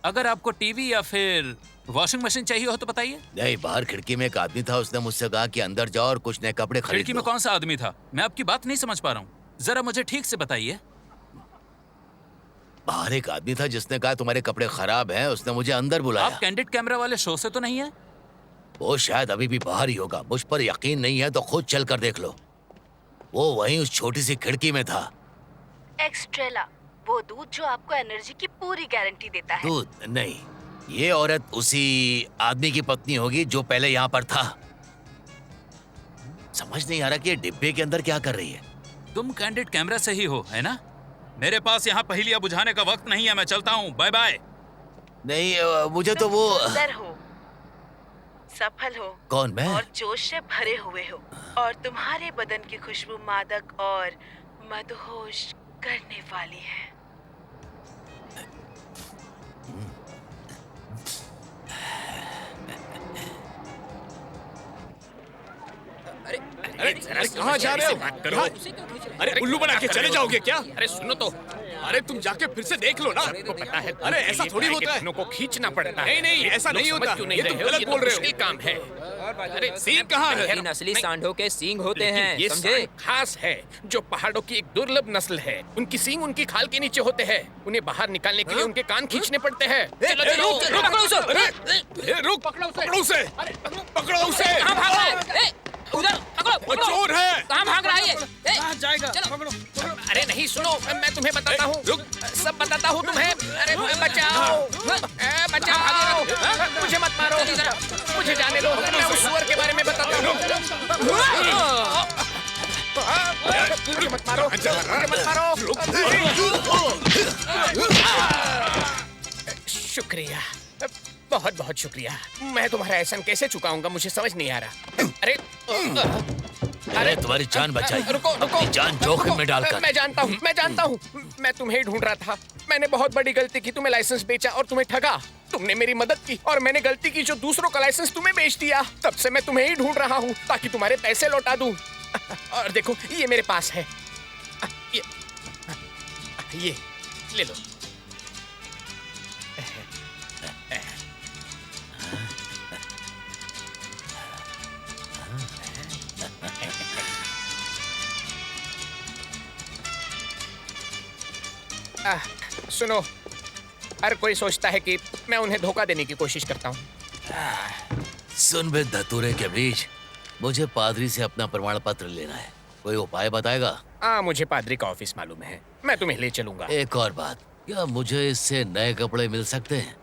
अगर आपको टीवी या फिर वॉशिंग मशीन चाहिए हो तो बताइए। नहीं, बाहर खिड़की में एक आदमी था, उसने मुझसे कहा कि अंदर जाओ और कुछ नए कपड़े खरीद खिड़की में कौन सा आदमी था? मैं आपकी बात नहीं समझ पा रहा हूँ, जरा मुझे ठीक से बताइए। बाहर एक आदमी था जिसने कहा तुम्हारे कपड़े खराब हैं, उसने मुझे अंदर बुलाया। आप कैंडिड कैमरा वाले शो से तो नहीं है? वो शायद अभी भी बाहर ही होगा, मुझ पर यकीन नहीं है तो खुद चल कर देख लो। वो वहीं उस छोटी सी खिड़की में था। एक्स्ट्रेला, वो दूध जो आपको एनर्जी की पूरी गारंटी देता है। दूध नहीं, ये औरत उसी आदमी की पत्नी होगी जो पहले यहाँ पर था। समझ नहीं आ रहा कि ये डिब्बे के अंदर क्या कर रही है। तुम कैंडिड कैमरा से ही हो, है ना? मेरे पास यहाँ पहेलियाँ बुझाने का वक्त नहीं है, मैं चलता हूँ, बाय बाय। नहीं, मुझे तो वो सुंदर हो, सफल हो। कौन, मैं? और जोश से भरे हुए हो, और तुम्हारे बदन की खुशबू मादक और मदहोश करने वाली है। अरे कहाँ जा रहे हो? बात करो। अरे उल्लू बना के चले जाओगे क्या? अरे सुनो तो। अरे तुम जाके फिर से देख लो ना। सबको पता है। अरे ऐसा थोड़ी होता है। को खींचना पड़ता है। नहीं नहीं, ऐसा नहीं लोग समझ होता। क्यों नहीं ये रहे तुम हो? गलत ये तो बोल रहे हो। मुश्किल काम है। अरे सीन कहाँ है? इन असली सांडों के सींग होते लेकिन हैं, ये समझे? सांड खास है, जो पहाड़ों की एक दुर्लभ नस्ल है। उनकी सींग उनकी खाल के नीचे होते हैं। उन्हें बाहर निकालने के लिए उनके कान खींचने पड़ते हैं। चलो चलो, पकड़ो उसे। रुक, पकड़ो उसे। पकड़ो उसे। कहाँ भाग रहा है? उधर पकड़ो, वो चोर है। कहाँ भाग रहा है ये? कहाँ जाएगा? अरे नहीं, सुनो, मैं तुम्हें बताता हूँ। सब बताता हूँ तुम्हें। अरे बचाओ, बचाओ, मुझे मत मारो, मुझे जाने दो, मैं उस सुअर के बारे में बताता हूँ। मुझे मत मारो, मुझे मत मारो। शुक्रिया, बहुत बहुत शुक्रिया। मैं तुम्हारा एहसान कैसे चुकाऊंगा, मुझे समझ नहीं आ रहा। अरे अरे तुम्हारी जान बचाई, रुको रुको, अपनी जान जोखिम में डालकर। मैं जानता हूँ, मैं तुम्हें ही ढूंढ रहा था। मैंने बहुत बड़ी गलती की, तुम्हें लाइसेंस बेचा और तुम्हें ठगा। तुमने मेरी मदद की और मैंने गलती की जो दूसरों का लाइसेंस तुम्हें बेच दिया। तब से मैं तुम्हें ही ढूंढ रहा हूँ ताकि तुम्हारे पैसे लौटा दूं। और देखो, ये मेरे पास है, ये ले लो। सुनो, हर कोई सोचता है कि मैं उन्हें धोखा देने की कोशिश करता हूँ। सुन बे धतूरे के बीच, मुझे पादरी से अपना प्रमाण पत्र लेना है। कोई उपाय बताएगा? हाँ, मुझे पादरी का ऑफिस मालूम है, मैं तुम्हें ले चलूंगा। एक और बात, क्या मुझे इससे नए कपड़े मिल सकते हैं?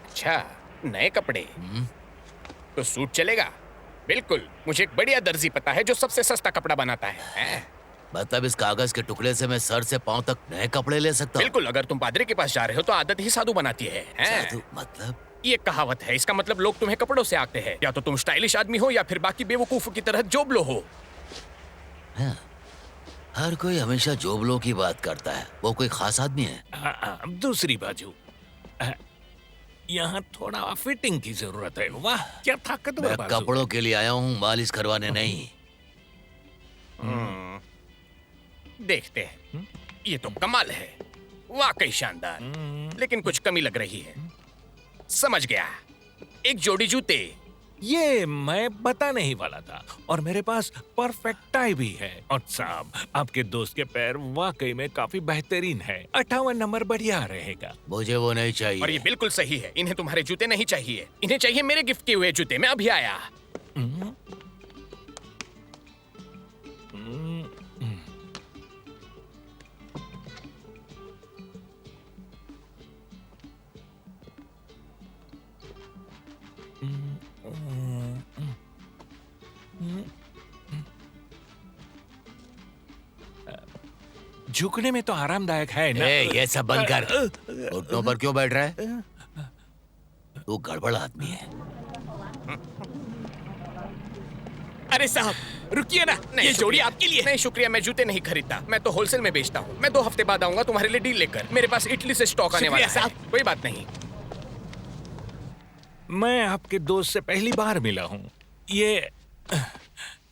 अच्छा, नए कपड़े? तो सूट चलेगा? बिल्कुल, मुझे एक बढ़िया दर्जी पता है जो सबसे सस्ता कपड़ा बनाता है। मतलब इस कागज के टुकड़े से मैं सर से पांव तक नए कपड़े ले सकता हूँ? बिल्कुल, अगर तुम पादरी के पास जा रहे हो तो आदत ही साधु बनाती है। साधु मतलब? ये कहावत है, इसका मतलब लोग तुम्हें कपड़ों से आते हैं। या तो तुम स्टाइलिश आदमी हो या फिर बाकी बेवकूफों की तरह जोबलो हो। हाँ, हर कोई हमेशा जोबलो की बात करता है। वो कोई खास आदमी है? दूसरी बाजू, यहाँ थोड़ा फिटिंग की जरूरत है। वाह, क्या ताकतवर मैं बाजू। कपड़ों के लिए आया हूँ, मालिश करवाने नहीं। देखते हैं, ये तो कमाल है, वाकई शानदार। लेकिन कुछ कमी लग रही है। समझ गया, एक जोड़ी जूते ये मैं बता नहीं वाला था और मेरे पास परफेक्ट टाई भी है। और साहब, आपके दोस्त के पैर वाकई में काफी बेहतरीन है। 58 नंबर बढ़िया रहेगा। मुझे वो नहीं चाहिए। और ये बिल्कुल सही है। इन्हें तुम्हारे जूते नहीं चाहिए, इन्हें चाहिए मेरे गिफ्ट किए हुए जूते। मैं अभी आया। झुकने में तो आरामदायक है ना। ये सब बंद कर। घुटनों पर क्यों बैठ रहा है? तू गड़बड़ आदमी है। अरे साहब रुकिए ना, ये जोड़ी आपके लिए। नहीं शुक्रिया, मैं जूते नहीं खरीदता। मैं तो होलसेल में बेचता हूँ। मैं 2 हफ्ते बाद आऊंगा तुम्हारे लिए डील लेकर। मेरे पास इटली से स्टॉक आने वाला है। कोई बात नहीं। मैं आपके दोस्त से पहली बार मिला हूँ। ये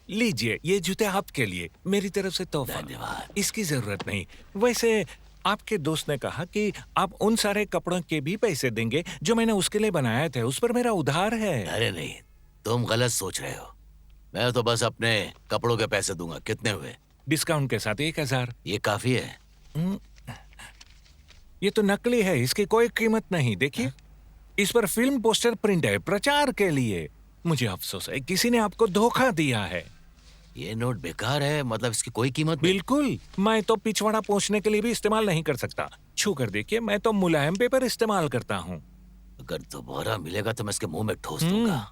लीजिए, ये जूते आपके लिए, मेरी तरफ से तोहफा। धन्यवाद। इसकी जरूरत नहीं। वैसे आपके दोस्त ने कहा कि आप उन सारे कपड़ों के भी पैसे देंगे जो मैंने उसके लिए बनाए थे। उस पर मेरा उधार है। अरे नहीं, तुम गलत सोच रहे हो। मैं तो बस अपने कपड़ों के पैसे दूंगा। कितने हुए? डिस्काउंट के साथ 1000। ये काफी है? ये तो नकली है, इसकी कोई कीमत नहीं। देखिए, इस पर फिल्म पोस्टर प्रिंट है प्रचार के लिए। मुझे अफसोस है, किसी ने आपको धोखा दिया है। ये नोट बेकार है, मतलब इसकी कोई कीमत? बिल्कुल। मैं तो पिछवाड़ा पोंछने के लिए भी इस्तेमाल नहीं कर सकता। छू कर देखिए, मैं तो मुलायम पेपर इस्तेमाल करता हूँ। अगर दोबारा मिलेगा तो मैं इसके मुंह में ठोस दूंगा।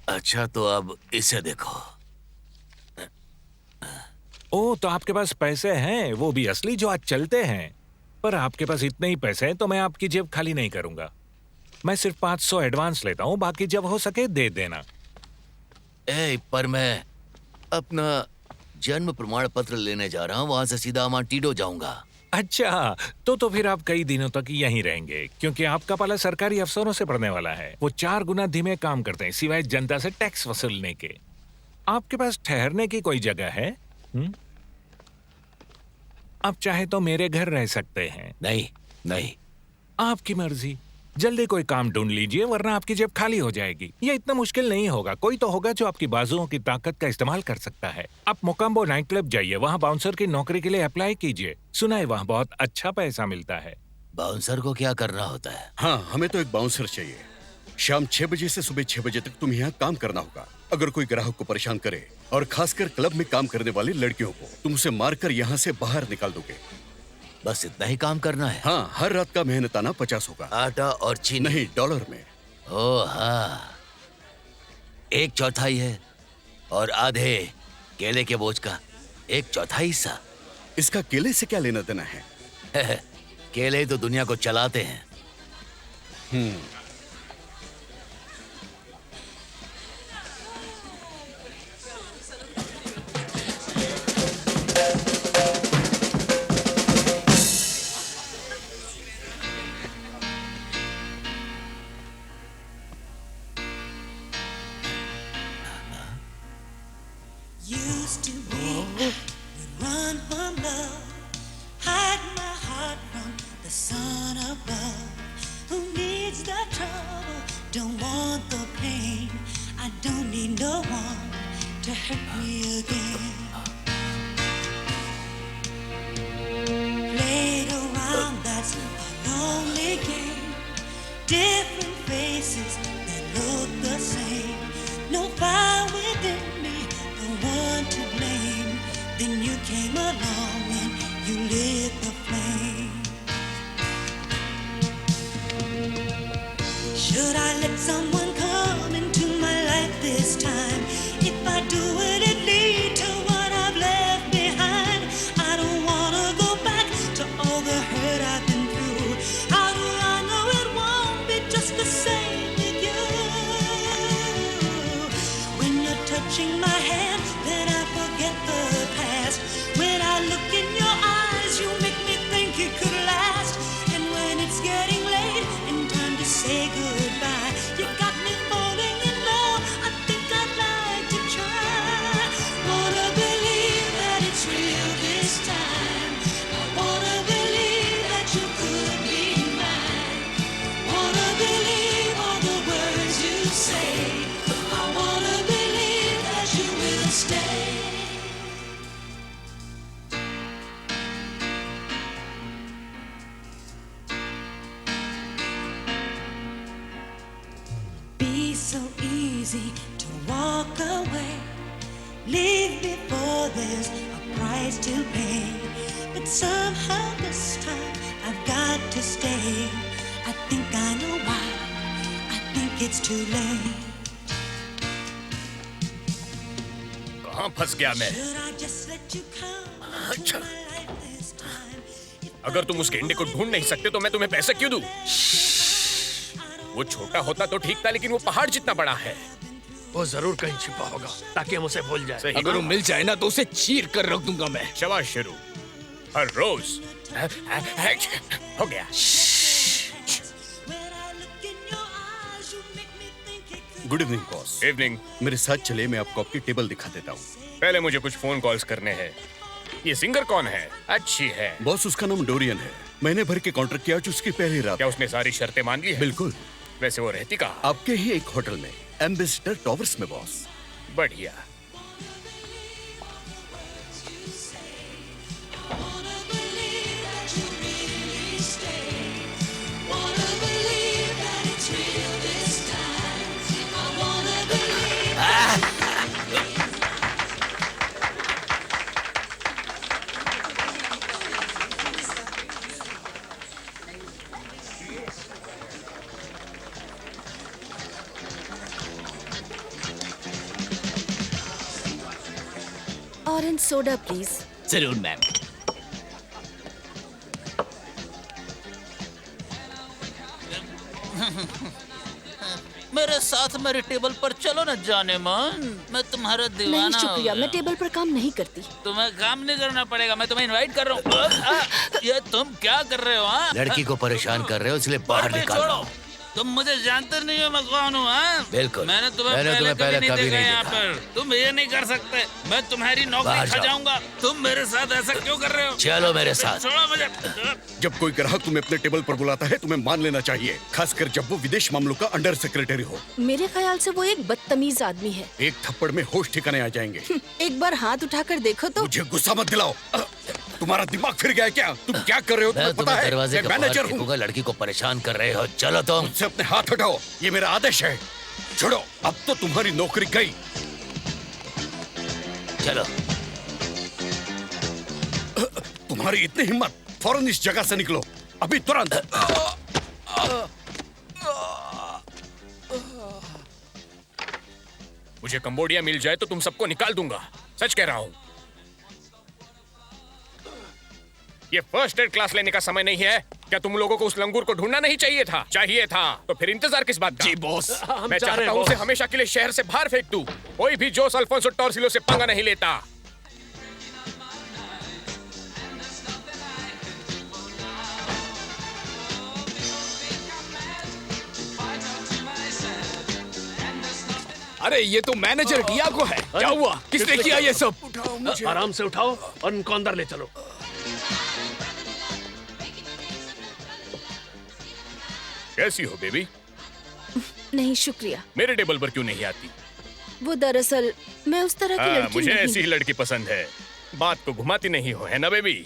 अच्छा तो अब इसे देखो। ओ, तो आपके पास पैसे हैं, वो भी असली जो आज चलते हैं। पर आपके पास इतने ही पैसे हैं तो मैं आपकी जेब खाली नहीं करूंगा। मैं सिर्फ 500 एडवांस लेता हूँ, बाकी जब हो सके दे देना। पर मैं अपना जन्म प्रमाण पत्र लेने जा रहा हूँ, वहां से सीधा अमांटीडो जाऊंगा। अच्छा, तो फिर आप कई दिनों तक यहीं रहेंगे, क्योंकि आपका पाला सरकारी अफसरों से पड़ने वाला है। वो 4 गुना धीमे काम करते हैं, सिवाय जनता से टैक्स वसूलने के। आपके पास ठहरने की कोई जगह है? आप चाहे तो मेरे घर रह सकते हैं। नहीं नहीं, आपकी मर्जी। जल्दी कोई काम ढूंढ लीजिए, वरना आपकी जेब खाली हो जाएगी। ये इतना मुश्किल नहीं होगा। कोई तो होगा जो आपकी बाजुओं की ताकत का इस्तेमाल कर सकता है। आप मोकाम्बो नाइट क्लब जाइए, वहाँ बाउंसर की नौकरी के लिए अप्लाई कीजिए। सुना है वहाँ बहुत अच्छा पैसा मिलता है। बाउंसर को क्या करना होता है? हाँ, हमें तो एक बाउंसर चाहिए। शाम 6 बजे से सुबह 6 बजे तक तुम्हें यहाँ काम करना होगा। अगर कोई ग्राहक को परेशान करे, और खासकर क्लब में काम करने वाली लड़कियों को, तुम उसे मारकर यहाँ से बाहर निकाल दोगे। बस इतना ही काम करना है? हाँ, हर रात का मेहनताना 50 होगा। आटा और चीनी? नहीं, डॉलर में। ओ हाँ, 1/4 है, और आधे केले के बोझ का 1/4 हिस्सा। इसका केले से क्या लेना देना है? केले ही तो दुनिया को चलाते हैं। Used to be, would run from love, hide my heart from the sun above. Who needs the trouble? Don't want the pain. I don't need no one to hurt me again. Played around, that's a lonely game. Different faces that look the same. No fire within me, the one to blame. Then you came along and you lit the flame. Should I let someone come into my life this time? If I do, will it lead to what I've left behind? I don't wanna go back to all the hurt I've been through. How do I know it won't be just the same with you? When you're touching my hand, then I forget the past. When I look in your eyes, you make me think it could last. And when it's getting late and time to say goodbye, you got me falling in love. I think I'd like to try. Wanna believe that it's real this time. I wanna believe that you could be mine. Wanna believe all the words you say. easy to walk away. Leave before there's a price to pay. But somehow this time I've got to stay. I think I know why. I think it's too late. कहाँ फंस गया मैं? Should I just let you come into my life this time? अगर तुम उस गेंडे को ढूंढ नहीं सकते तो मैं तुम्हें पैसे क्यों दूं? वो छोटा होता तो ठीक था, लेकिन वो पहाड़ जितना बड़ा है। वो जरूर कहीं छिपा होगा ताकि हम उसे भूल जाए। अगर वो मिल जाए ना तो उसे चीर कर रख दूंगा मैं। शाबाश शेरू। हर रोज हो गया। Good evening boss. इवनिंग। मेरे साथ चले, मैं आपको आपकी टेबल दिखा देता हूँ। पहले मुझे कुछ फोन कॉल्स करने हैं। ये सिंगर कौन है? अच्छी है। बॉस उसका नाम डोरियन है। महीने भर के कॉन्ट्रैक्ट किया उसकी पहली रात। क्या उसने सारी शर्तें मान ली है? बिल्कुल। वैसे वो रहती कहाँ? आपके ही एक होटल में, एम्बेसडर टॉवर्स में बॉस। बढ़िया। Orange soda please. जरूर मैम। मेरे साथ मेरी टेबल पर चलो न जाने मन, मैं तुम्हारा नहीं दीवाना हो शुक्रिया, गया। मैं टेबल पर काम नहीं करती। तुम्हें काम नहीं करना पड़ेगा, मैं तुम्हें इनवाइट कर रहा हूँ। ये तुम क्या कर रहे हो? हाँ? लड़की को परेशान कर रहे हो इसलिए बाहर अरे निकालो। छोड़ो, तुम मुझे जानते नहीं हो मैं कौन हूँ? हाँ? बिल्कुल। मैंने तुम्हें पहले कभी नहीं देखा यहाँ पर। तुम ये नहीं कर सकते, मैं तुम्हारी नौकरी बाहर खा जाओ। जाऊंगा। तुम मेरे साथ ऐसा क्यों कर रहे हो? चलो मेरे साथ। छोड़ो मुझे। जब कोई ग्राहक तुम्हें अपने टेबल पर बुलाता है तुम्हें मान लेना चाहिए, खासकर जब वो विदेश मामलों का अंडर सेक्रेटरी हो। मेरे ख्याल से वो एक बदतमीज आदमी है। एक थप्पड़ में होश ठिकाने आ जाएंगे। एक बार हाथ उठाकर देखो तो। मुझे गुस्सा मत दिलाओ। तुम्हारा दिमाग फिर गया है क्या? तुम क्या कर रहे हो? मैं तुम्हें पता तुम्हें है दरवाजे मैं के बाहर मैनेजर हूँ। फेंकूंगा, लड़की को परेशान कर रहे हो। चलो तुम। मुझसे अपने हाथ हटाओ, ये मेरा आदेश है। छोड़ो, अब तो तुम्हारी नौकरी गई। चलो। तुम्हारी इतनी हिम्मत, फौरन इस जगह से निकलो, अभी तुरंत। मुझे कंबोडिया मिल जाए तो तुम सबको निकाल दूंगा, सच कह रहा हूँ। ये फर्स्ट एड क्लास लेने का समय नहीं है। क्या तुम लोगों को उस लंगूर को ढूंढना नहीं चाहिए था? चाहिए था तो फिर इंतजार किस बात का? जी बॉस। मैं चाहता हूँ उसे हमेशा के लिए शहर से बाहर फेंक दूं। कोई भी जोस अल्फोंसो टॉर्सिलो से पंगा नहीं लेता। अरे ये तो मैनेजर डियागो है। क्या हुआ? किसने किया ये सब? उठाओ मुझे। आराम से उठाओ और उनको अंदर ले चलो। कैसी हो बेबी? नहीं शुक्रिया। मेरे टेबल पर क्यों नहीं आती? वो दरअसल मैं उस तरह की लड़की मुझे नहीं। ऐसी ही लड़की पसंद है। बात को घुमाती नहीं हो, है ना बेबी?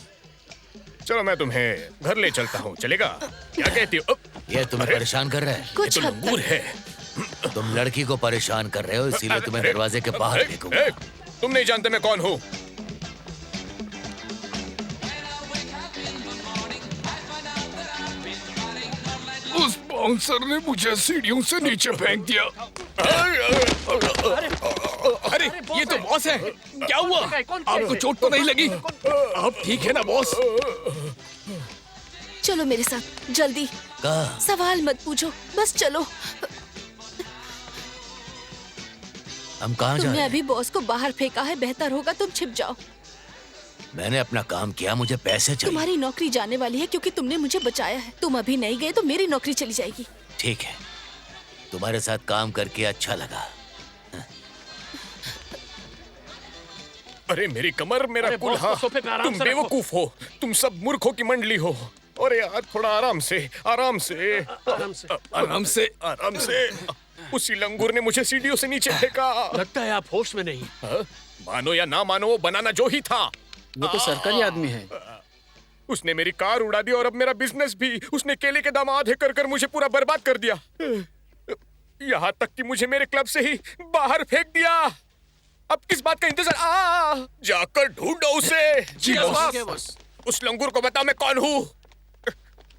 चलो मैं तुम्हें घर ले चलता हूँ, चलेगा? क्या कहती हो? ये तुम्हें परेशान कर रहा है? कुछ ये तो हद लंगूर है। तुम लड़की को परेशान कर रहे हो इसीलिए तुम्हें दरवाजे के बाहर फेंकूंगा। तुम नहीं जानते मैं कौन हूँ। उस बाउंसर ने मुझे सीढ़ियों से नीचे फेंक दिया। अरे ये तो बॉस है। क्या हुआ? आपको चोट तो नहीं लगी? आप ठीक है ना बॉस? चलो मेरे साथ जल्दी। कहाँ? सवाल मत पूछो, बस चलो। हम कहाँ जा तुमने रहे हैं? अभी बॉस को बाहर फेंका है, बेहतर होगा तुम छिप जाओ। मैंने अपना काम किया, मुझे पैसे चाहिए। तुम्हारी नौकरी जाने वाली है क्योंकि तुमने मुझे बचाया है। तुम अभी नहीं गए तो मेरी नौकरी चली जाएगी। ठीक है, तुम्हारे साथ काम करके अच्छा लगा। अरे मेरी कमर, मेरा कुल्हा। तुम बेवकूफ हो, तुम सब मूर्खों की मंडली हो। अरे यार थोड़ा आराम से, आराम से, आराम से, आराम से। उसी लंगूर ने मुझे सीढ़ियों से नीचे फेंका। लगता है आप होश में नहीं। मानो या ना मानो, वो बनाना जो ही था। वो तो सरकारी आदमी है। उसने मेरी कार उड़ा दी और अब मेरा बिजनेस भी। उसने केले के दाम आधे कर कर मुझे पूरा बर्बाद कर दिया। यहाँ तक कि मुझे मेरे क्लब से ही बाहर फेंक दिया। अब किस बात का इंतजार? जाकर ढूंढो उसे। जी बॉस। उस लंगूर को बताओ मैं कौन हूँ।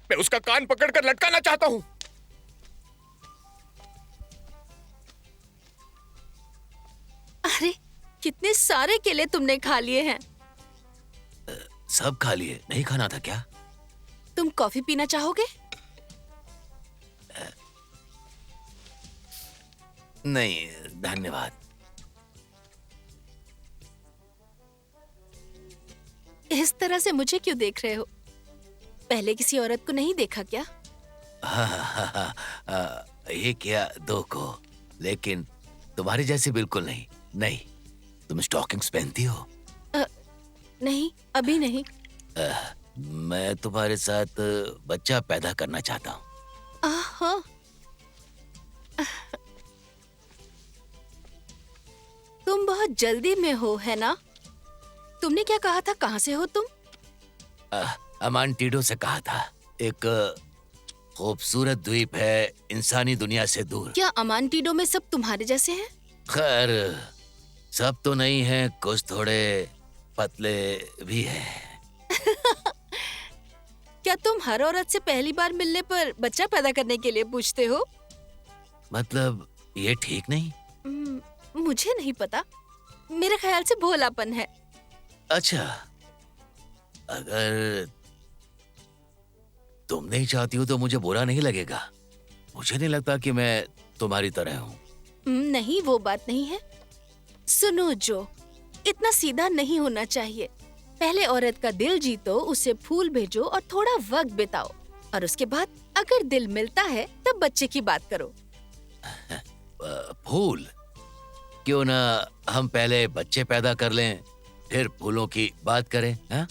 मैं उसका कान पकड़कर लटकाना चाहता हूँ। अरे कितने सारे केले तुमने खा लिए हैं। सब खा लिए, नहीं खाना था क्या? तुम कॉफी पीना चाहोगे? नहीं धन्यवाद। इस तरह से मुझे क्यों देख रहे हो? पहले किसी औरत को नहीं देखा क्या? ये क्या दो को, लेकिन तुम्हारी जैसी बिल्कुल नहीं। नहीं, तुम स्टॉकिंग्स पहनती हो? नहीं, अभी नहीं। मैं तुम्हारे साथ बच्चा पैदा करना चाहता हूँ। हाँ। तुम बहुत जल्दी में हो, है ना? तुमने क्या कहा था? कहाँ से हो तुम? अमांटीडो से कहा था। एक खूबसूरत द्वीप है इंसानी दुनिया से दूर। क्या अमांटीडो में सब तुम्हारे जैसे हैं? खैर सब तो नहीं है, कुछ थोड़े पतले भी हैं। क्या तुम हर औरत से पहली बार मिलने पर बच्चा पैदा करने के लिए पूछते हो? मतलब ये ठीक नहीं? मुझे नहीं पता, मेरे ख्याल से भोलापन है। अच्छा, अगर तुम नहीं चाहती हो तो मुझे बुरा नहीं लगेगा। मुझे नहीं लगता कि मैं तुम्हारी तरह हूँ। नहीं, वो बात नहीं है। सुनो जो, इतना सीधा नहीं होना चाहिए। पहले औरत का दिल जीतो, उसे फूल भेजो और थोड़ा वक्त बिताओ, और उसके बाद अगर दिल मिलता है तब बच्चे की बात करो। फूल? क्यों ना हम पहले बच्चे पैदा कर लें, फिर फूलों की बात करें? हा?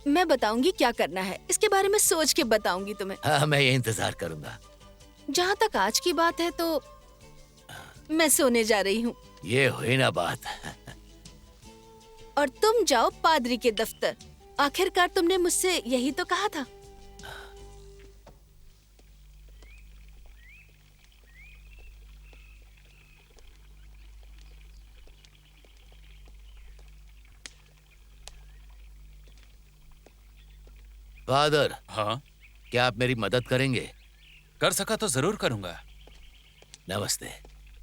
मैं बताऊंगी क्या करना है, इसके बारे में सोच के बताऊंगी तुम्हें। हाँ, मैं ये इंतजार करूंगा। जहाँ तक आज की बात है तो मैं सोने जा रही हूँ। ये हुई ना बात। और तुम जाओ पादरी के दफ्तर। आखिरकार तुमने मुझसे यही तो कहा था। फादर। हाँ? क्या आप मेरी मदद करेंगे? कर सका तो जरूर करूंगा। नमस्ते।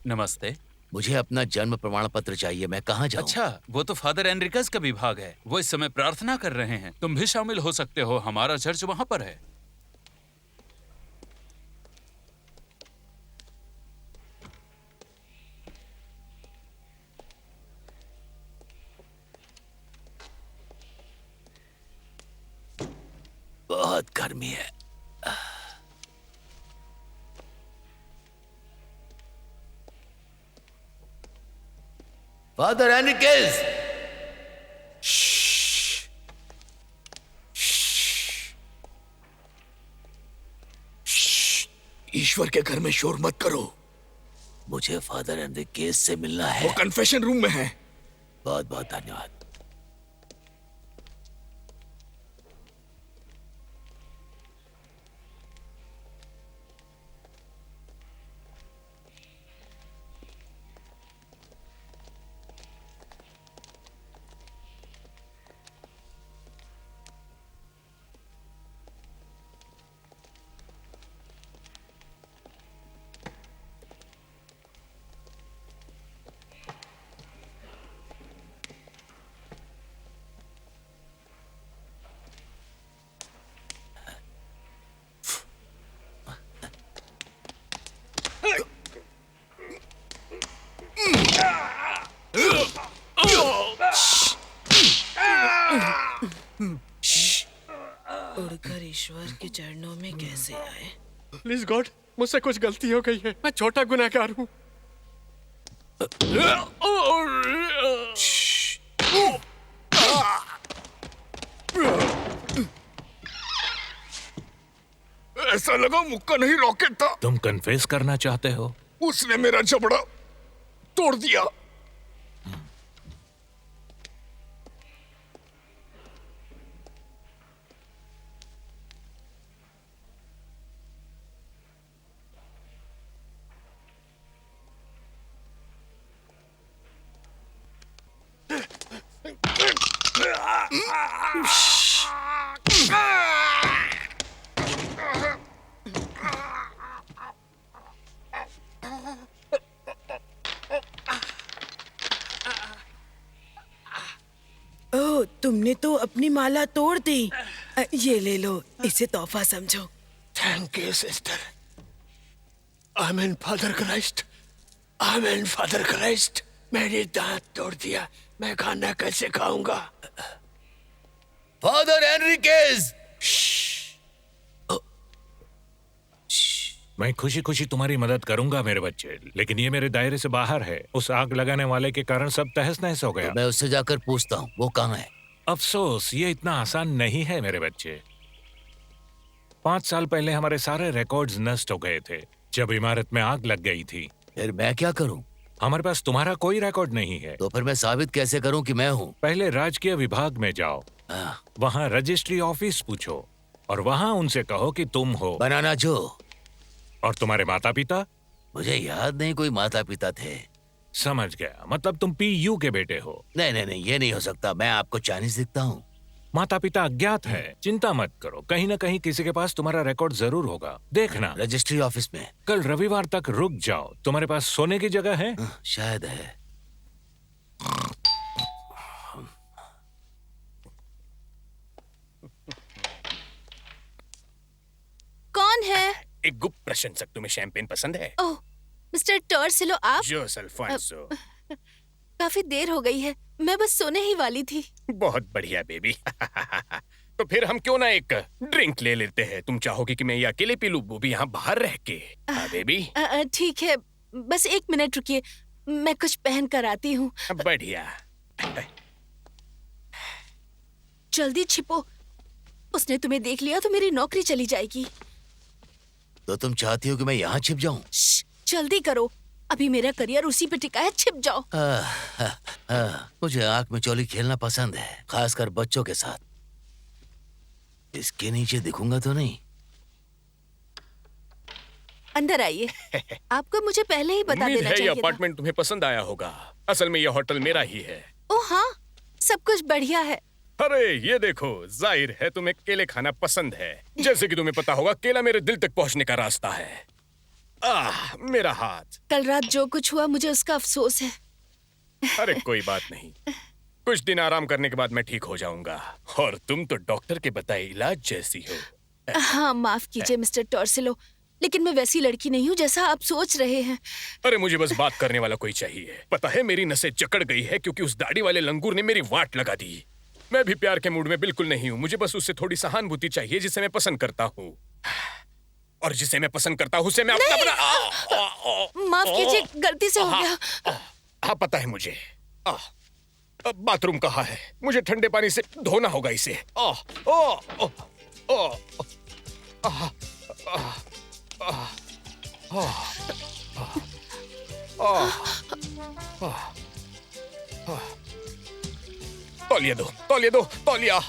नमस्ते। मुझे अपना जन्म प्रमाण पत्र चाहिए, मैं कहाँ जाऊँ? अच्छा, वो तो फादर एनरिकस का विभाग है। वो इस समय प्रार्थना कर रहे हैं। तुम भी शामिल हो सकते हो, हमारा चर्च वहाँ पर है। बहुत गर्मी है। फादर एनरिकस! ईश्वर के घर में शोर मत करो। मुझे फादर एनरिकस से मिलना है। वो कन्फेशन रूम में है। बहुत बहुत धन्यवाद। उड़कर ईश्वर के चरणों में कैसे आए? प्लीज गॉड, मुझसे कुछ गलती हो गई है। मैं छोटा गुनहगार हूँ। ऐसा लगा मुक्का नहीं रॉकेट था। तुम कन्फेस करना चाहते हो? उसने मेरा जबड़ा तोड़ दिया। ओह, तुमने तो अपनी माला तोड़ दी। ये ले लो, इसे तोहफा समझो। Thank you sister. आमीन फादर क्राइस्ट, आमीन फादर क्राइस्ट। मेरी दांत तोड़ दिया, मैं खाना कैसे खाऊंगा? फादर एनरिकेज! मैं खुशी खुशी तुम्हारी मदद करूंगा मेरे बच्चे, लेकिन ये मेरे दायरे से बाहर है। उस आग लगाने वाले के कारण सब तहस नहस हो गया। तो मैं उससे जाकर पूछता हूँ वो कहाँ है। अफसोस, ये इतना आसान नहीं है मेरे बच्चे। 5 साल पहले हमारे सारे रिकॉर्ड्स नष्ट हो गए थे जब इमारत में आग लग गई थी। फिर मैं क्या करूं? हमारे पास तुम्हारा कोई रिकॉर्ड नहीं है। तो फिर मैं साबित कैसे करूं कि मैं हूं? पहले राजकीय विभाग में जाओ, वहाँ रजिस्ट्री ऑफिस पूछो और वहाँ उनसे कहो कि तुम हो बनाना जो। और तुम्हारे माता पिता? मुझे याद नहीं कोई माता पिता थे। समझ गया, मतलब तुम PU के बेटे हो। नहीं नहीं नहीं, ये नहीं हो सकता। मैं आपको चाइनीज दिखता हूँ। माता पिता अज्ञात है, चिंता मत करो, कहीं न कहीं किसी के पास तुम्हारा रिकॉर्ड जरूर होगा। देखना रजिस्ट्री ऑफिस में। कल रविवार तक रुक जाओ। तुम्हारे पास सोने की जगह है? शायद है। कौन है? एक गुप्त प्रशंसक। तुम्हें शैंपेन पसंद है? ओह, मिस्टर टॉर्सिलो, आप? जोस अल्फोंसो। काफी देर हो गई है, मैं बस सोने ही वाली थी। बहुत बढ़िया बेबी। तो फिर हम क्यों ना एक ड्रिंक ले लेते हैं? तुम चाहोगी कि मैं ये अकेले पी लूं, वो भी यहाँ बाहर रह के? हाँ बेबी। ठीक है, बस 1 मिनट रुकिए, मैं कुछ पहन कर आती हूँ। बढ़िया। जल्दी छिपो, उसने तुम्हें देख लिया तो मेरी नौकरी चली जाएगी। तो तुम चाहती हो कि मैं यहाँ छिप जाऊं? जल्दी करो, अभी मेरा करियर उसी पे टिका है। छिप जाओ। मुझे आंख में चोली खेलना पसंद है, खासकर बच्चों के साथ। इसके नीचे दिखूंगा तो नहीं? अंदर आइए। आपको मुझे पहले ही बता देना चाहिए ये अपार्टमेंट तुम्हें पसंद आया होगा। असल में ये होटल मेरा ही है। ओह हाँ, सब कुछ बढ़िया है। अरे ये देखो, जाहिर है तुम्हें केले खाना पसंद है। जैसे कि तुम्हें पता होगा, केला मेरे दिल तक पहुंचने का रास्ता है। मेरा हाथ। कल रात जो कुछ हुआ मुझे उसका अफसोस है। अरे कोई बात नहीं, कुछ दिन आराम करने के बाद मैं ठीक हो जाऊंगा। और तुम तो डॉक्टर के बताए इलाज जैसी हो। हाँ, माफ कीजिए मिस्टर टॉर्सिलो, लेकिन मैं वैसी लड़की नहीं हूँ जैसा आप सोच रहे हैं। अरे मुझे बस बात करने वाला कोई चाहिए। पता है, मेरी नसें जकड़ गई है क्योंकि उस दाढ़ी वाले लंगूर ने मेरी वाट लगा दी। मैं भी प्यार के मूड में बिल्कुल नहीं हूँ। मुझे बस उससे थोड़ी सहानुभूति चाहिए जिसे मैं पसंद करता हूँ, और जिसे मैं पसंद करता हूँ उसे मैं अपना माफ कीजिए, गलती से हो गया। हाँ पता है मुझे। बाथरूम कहाँ है? मुझे ठंडे पानी से धोना होगा इसे। तौलिया दो, तौलिया दो, तौलिया।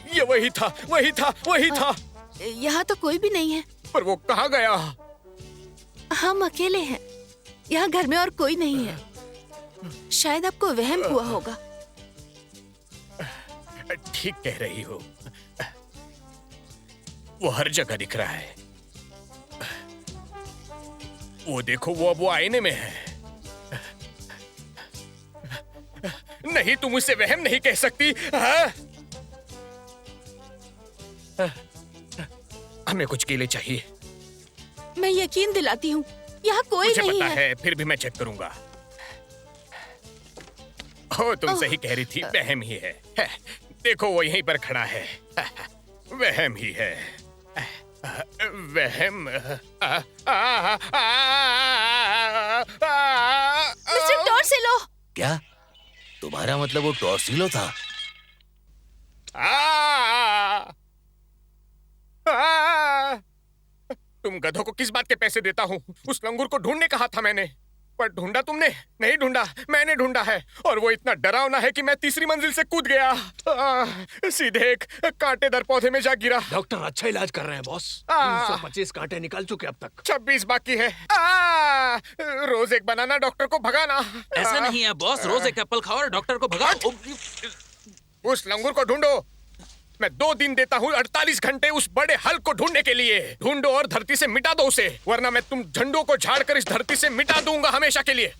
ये वही था, वही था, वही था। यहाँ तो कोई भी नहीं है। पर वो कहाँ गया? हम अकेले हैं, यहाँ घर में और कोई नहीं है। शायद आपको वहम हुआ होगा। ठीक कह रही हो, वो हर जगह दिख रहा है। वो देखो, वो आईने में है। नहीं, तुम उसे वहम नहीं कह सकती। हमें कुछ केले चाहिए। मैं यकीन दिलाती हूँ, यहाँ कोई मुझे नहीं पता है। फिर भी मैं चेक करूंगा। हो, तुम सही कह रही थी, वहम ही है। देखो, वो यहीं पर खड़ा है। वहम ही है, वहम। मिस्टर टॉर्सिलो। क्या तुम्हारा मतलब वो टॉर्सिलो था? तुम गधों को किस बात के पैसे देता हूँ? उस लंगूर को ढूंढने कहा था मैंने। पर ढूंढा तुमने? नहीं ढूंढा, मैंने ढूंढा है। और वो इतना डरावना है कि मैं तीसरी मंजिल से कूद गया। सीधे एक कांटेदार पौधे में जा गिरा। डॉक्टर अच्छा इलाज कर रहे हैं बॉस। 325 कांटे निकाल चुके अब तक। 26 बाकी है। रोज एक बनाना डॉक्टर को भगाना। ऐसा नहीं है बॉस, रोज एक एप्पल खाओ और डॉक्टर को भगाओ। उस लंगूर को ढूंढो। मैं 2 दिन देता हूँ, 48 घंटे उस बड़े हल को ढूंढने के लिए। ढूंढो और धरती से मिटा दो उसे, वरना मैं तुम झंडों को झाड़कर इस धरती से मिटा दूंगा हमेशा के लिए।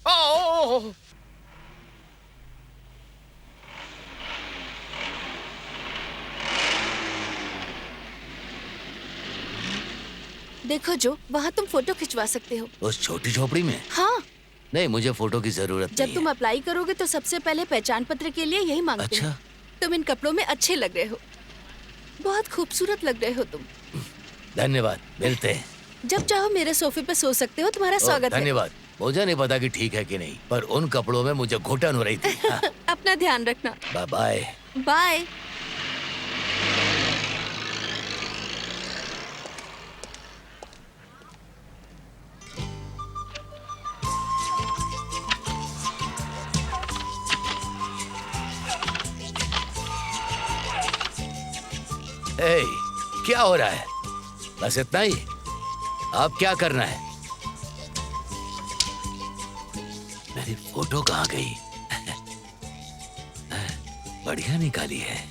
देखो जो, वहाँ तुम फोटो खिंचवा सकते हो। उस छोटी झोपड़ी में? हाँ। नहीं, मुझे फोटो की जरूरत जब नहीं तुम अप्लाई करोगे तो सबसे पहले पहचान पत्र के लिए यही मांगते हैं। तुम इन कपड़ों में अच्छे लग रहे हो, बहुत खूबसूरत लग रहे हो तुम। धन्यवाद, मिलते हैं। जब चाहो मेरे सोफे पे सो सकते हो, तुम्हारा स्वागत है। धन्यवाद। मुझे नहीं पता कि ठीक है कि नहीं, पर उन कपड़ों में मुझे घुटन हो रही थी। हाँ। अपना ध्यान रखना। Bye bye. बाय। Hey, क्या हो रहा है? बस इतना ही? अब क्या करना है? मेरी फोटो कहाँ गई? बढ़िया निकाली है।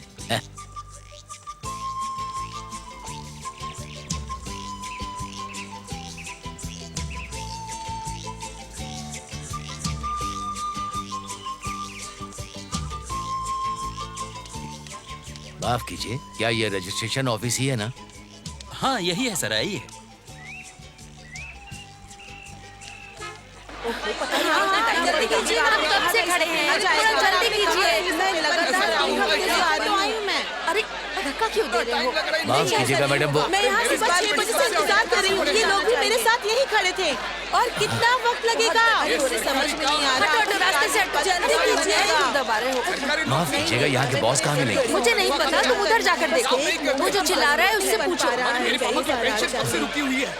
माफ कीजिए, क्या ये रजिस्ट्रेशन ऑफिस ही है ना? हाँ यही है सर, आइए। कब से खड़े हैं? जल्दी कीजिए। अरे धक्का क्यों दे रहे हो? माफ कीजिएगा मैडम, वो मैं यहाँ सुबह 6 बजे से इंतजार कर रही हूँ। ये लोग भी मेरे साथ यही खड़े थे। और कितना वक्त लगेगा? मुझे समझ में नहीं आ रहा। रास्ते से हटो, जल्दी कीजिए। दबा रहे हो। माफ कीजिएगा, यहाँ के बॉस कहाँ मिलेंगे? मुझे नहीं पता, तुम उधर जाकर देखो। वो जो चिल्ला रहा है उससे पूछो। मेरी पापा की पेंशन कब से रुकी हुई है?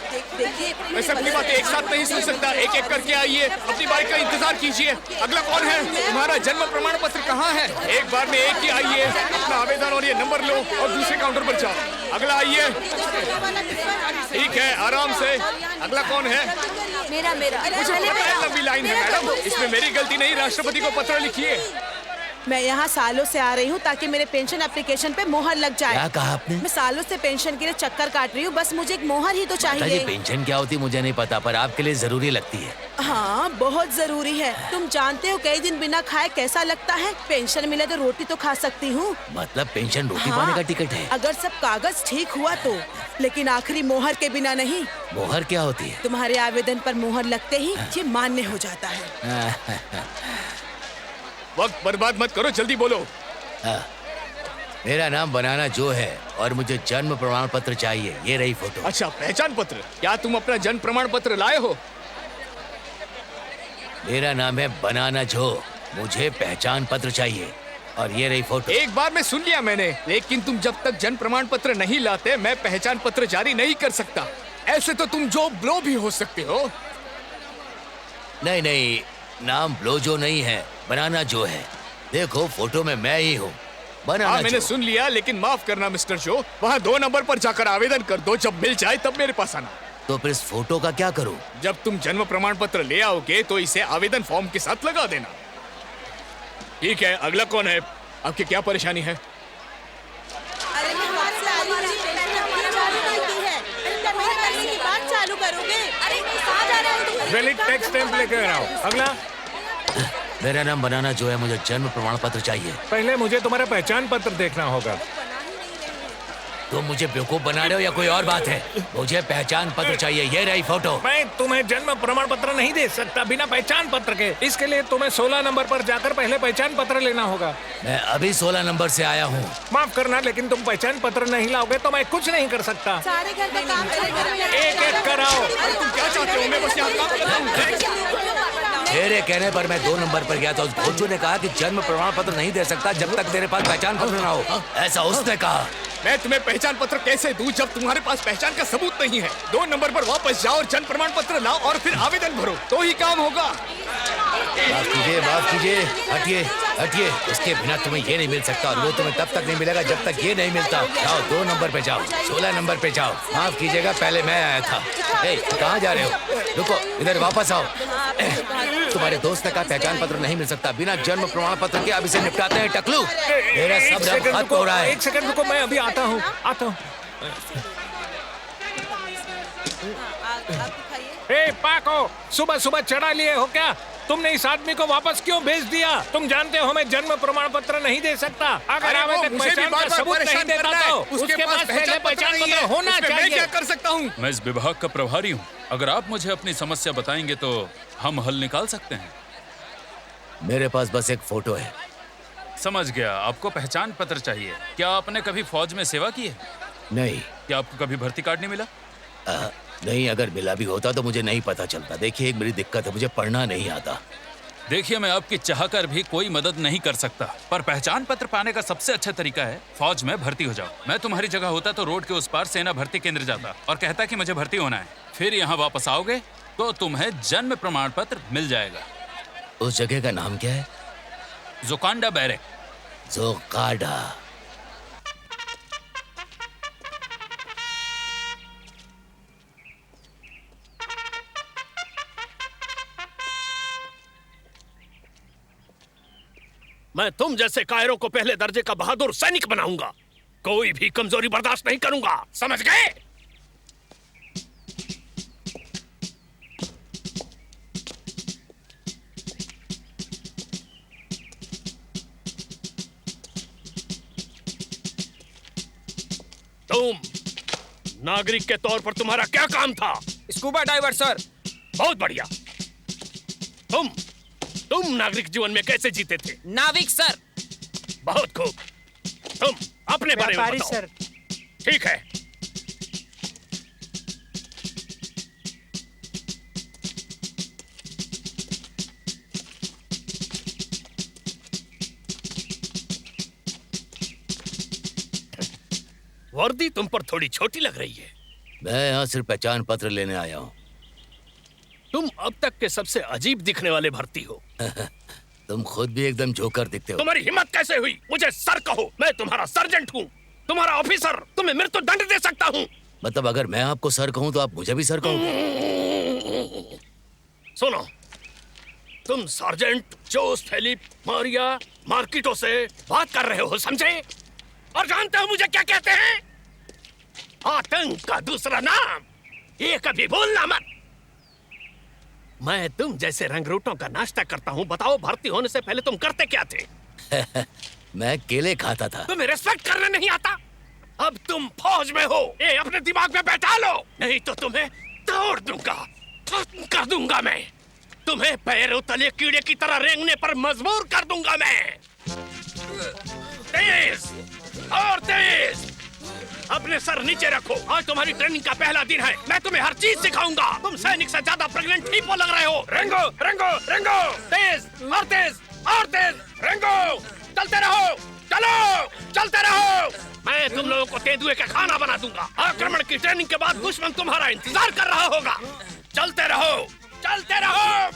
मैं सबकी बातें एक साथ नहीं सुन सकता। एक एक करके आइए, अपनी बारी का इंतजार कीजिए। अगला कौन है? तुम्हारा जन्म प्रमाण पत्र कहाँ है? एक बार में एक ही आइए, अपना आवेदन और ये नंबर लो और दूसरे काउंटर पर जाओ। अगला आइए। ठीक है, आराम से। अगला कौन है? मेरा मुझे पता है लंबी लाइन है मैडम, इसमें मेरी गलती नहीं। राष्ट्रपति को पत्र लिखिए। मैं यहाँ सालों से आ रही हूँ ताकि मेरे पेंशन एप्लीकेशन पे मोहर लग जाए। क्या कहा आपने? मैं सालों से पेंशन के लिए चक्कर काट रही हूँ, बस मुझे एक मोहर ही तो चाहिए। जी पेंशन क्या होती मुझे नहीं पता, पर आपके लिए जरूरी लगती है। हाँ बहुत जरूरी है। तुम जानते हो कई दिन बिना खाए कैसा लगता है। पेंशन मिले तो रोटी तो खा सकती हूँ। मतलब पेंशन रोटी हाँ, पाने का टिकट है? अगर सब कागज ठीक हुआ तो, लेकिन आखिरी मोहर के बिना नहीं। मोहर क्या होती है? तुम्हारे आवेदन पर मोहर लगते ही ये मान्य हो जाता है। वक्त बर्बाद मत करो, जल्दी बोलो। मेरा नाम बनाना जो है और मुझे जन्म प्रमाण पत्र चाहिए। ये रही फोटो। अच्छा, पहचान पत्र? क्या तुम अपना जन्म प्रमाण पत्र लाए हो? मेरा नाम है बनाना जो, मुझे पहचान पत्र चाहिए और ये रही फोटो। एक बार में सुन लिया मैंने, लेकिन तुम जब तक जन्म प्रमाण पत्र नहीं लाते मैं पहचान पत्र जारी नहीं कर सकता। ऐसे तो तुम जो ब्लो भी हो सकते हो। नहीं नहीं, नाम ब्लो जो नहीं है, बनाना जो है। देखो फोटो में मैं ही हूँ, बनाना हाँ मैंने जो। सुन लिया, लेकिन माफ करना मिस्टर जो, वहाँ 2 नंबर पर जाकर आवेदन कर दो। जब मिल जाए तब मेरे पास आना। तो फिर इस फोटो का क्या करूँ? जब तुम जन्म प्रमाण पत्र ले आओगे तो इसे आवेदन फॉर्म के साथ लगा देना। ठीक है, अगला कौन है? आपकी क्या परेशानी है? चालू करोगे? अरे कहाँ जा रहे हो? वैलिड टैक्स स्टैंप लेकर आओ। अगला। मेरा नाम बनाना जो है, मुझे जन्म प्रमाण पत्र चाहिए। पहले मुझे तुम्हारा पहचान पत्र देखना होगा। तुम मुझे बेवकूफ बना रहे हो या कोई और बात है? मुझे पहचान पत्र चाहिए। ये रही फोटो। मैं तुम्हें जन्म प्रमाण पत्र नहीं दे सकता बिना पहचान पत्र के। इसके लिए तुम्हें 16 नंबर पर जाकर पहले पहचान पत्र लेना होगा। मैं अभी 16 नंबर से आया हूँ। माफ करना, लेकिन तुम पहचान पत्र नहीं लाओगे तो मैं कुछ नहीं कर सकता। सारे घर का काम एक एक कराओ। तुम क्या चाहते हो? मैं बस यहाँ काम कर रहा हूँ। मेरे कहने पर मैं 2 नंबर पर गया तो उस भोजू ने कहा कि जन्म प्रमाण पत्र नहीं दे सकता जब तक तेरे पास पहचान पत्र ना हो। ऐसा उसने कहा। मैं तुम्हें पहचान पत्र कैसे दूं जब तुम्हारे पास पहचान का सबूत नहीं है? 2 नंबर पर वापस जाओ और जन्म प्रमाण पत्र लाओ और फिर आवेदन भरो, तो ही काम होगा। माफ कीजिए, हटिए हटिए। इसके बिना तुम्हें ये नहीं मिल सकता और वो तुम्हें तब तक नहीं मिलेगा जब तक ये नहीं मिलता। जाओ 2 नंबर पे जाओ, 16 नंबर पे जाओ। माफ कीजिएगा, पहले मैं आया था। कहाँ जा रहे हो? रुको, इधर वापस आओ। तुम्हारे दोस्त का पहचान पत्र नहीं मिल सकता बिना जन्म प्रमाण पत्र के। अब इसे निपटाते हैं टकलू। मेरा सब रंग खत्म हो रहा है। 1 सेकंड रुको, मैं अभी आता हूँ। पाको, सुबह सुबह चढ़ा लिए हो क्या? तुमने इस आदमी को वापस क्यों भेज दिया? तुम जानते हो मैं जन्म प्रमाण पत्र नहीं दे सकता। अगर आवेदक पहचान का सबूत नहीं देता तो उसके पास पहले पहचान पत्र होना चाहिए। मैं क्या कर सकता हूँ? मैं इस विभाग का प्रभारी हूँ। अगर आप मुझे अपनी समस्या बताएंगे तो हम हल निकाल सकते हैं। मेरे पास बस एक फोटो है। समझ गया, आपको पहचान पत्र चाहिए। क्या आपने कभी फौज में सेवा की है? नहीं। क्या आपको कभी भर्ती कार्ड नहीं मिला? नहीं, अगर मिला भी होता तो मुझे नहीं पता चलता। देखिए, एक मेरी दिक्कत है, मुझे पढ़ना नहीं आता। देखिए, मैं आपकी चाहकर भी कोई मदद नहीं कर सकता, पर पहचान पत्र पाने का सबसे अच्छा तरीका है फौज में भर्ती हो जाओ। मैं तुम्हारी जगह होता तो रोड के उस पार सेना भर्ती केंद्र जाता और कहता कि मुझे भर्ती होना है। फिर यहाँ वापस आओगे तो तुम्हें जन्म प्रमाण पत्र मिल जाएगा। उस जगह का नाम क्या है? जोकांडा बैरक। जोकांडा। मैं तुम जैसे कायरों को पहले दर्जे का बहादुर सैनिक बनाऊंगा। कोई भी कमजोरी बर्दाश्त नहीं करूंगा, समझ गए? तुम नागरिक के तौर पर तुम्हारा क्या काम था? Scuba diver sir. बहुत बढ़िया। तुम नागरिक जीवन में कैसे जीते थे? नाविक सर। बहुत खूब। तुम अपने बारे में बताओ। सर। ठीक है। वर्दी तुम पर थोड़ी छोटी लग रही है। मैं यहाँ सिर्फ पहचान पत्र लेने आया हूँ। तुम अब तक के सबसे अजीब दिखने वाले भर्ती हो। तुम खुद भी एकदम जोकर दिखते हो। तुम्हारी हिम्मत कैसे हुई मुझे सर कहो? मैं तुम्हारा सर्जेंट हूँ, तुम्हारा ऑफिसर। तुम्हें मृत्यु दंड दे सकता हूँ। मतलब अगर मैं आपको सर कहूँ तो आप मुझे भी सर कहोगे? सुनो, तुम सार्जेंट जोस फेलिप मारिया मार्किटो से बात कर रहे हो, समझे? और जानते हो मुझे क्या कहते हैं? आतंक का दूसरा नाम। ये कभी भूलना मत। मैं तुम जैसे रंगरूटों का नाश्ता करता हूँ। बताओ, भर्ती होने से पहले तुम करते क्या थे? मैं केले खाता था। तुम्हें रिस्पेक्ट करना नहीं आता? अब तुम फौज में हो, ये अपने दिमाग में बैठा लो, नहीं तो तुम्हें तोड़ दूंगा, खत्म कर दूंगा मैं। तुम्हें पैरों तले कीड़े की तरह रेंगने पर मजबूर कर दूंगा मैं। तेज और तेज। अपने सर नीचे रखो। आज तुम्हारी ट्रेनिंग का पहला दिन है। मैं तुम्हें हर चीज सिखाऊंगा। तुम सैनिक से ज्यादा प्रेग्नेंट हिप्पो लग रहे हो। रेंगो रेंगो रेंगो। तेज और तेज और तेज। रेंगो। चलते रहो, चलो, चलते रहो। मैं तुम लोगों को तेंदुए का खाना बना दूंगा। आक्रमण की ट्रेनिंग के बाद दुश्मन तुम्हारा इंतजार कर रहा होगा। चलते रहो, चलते रहो।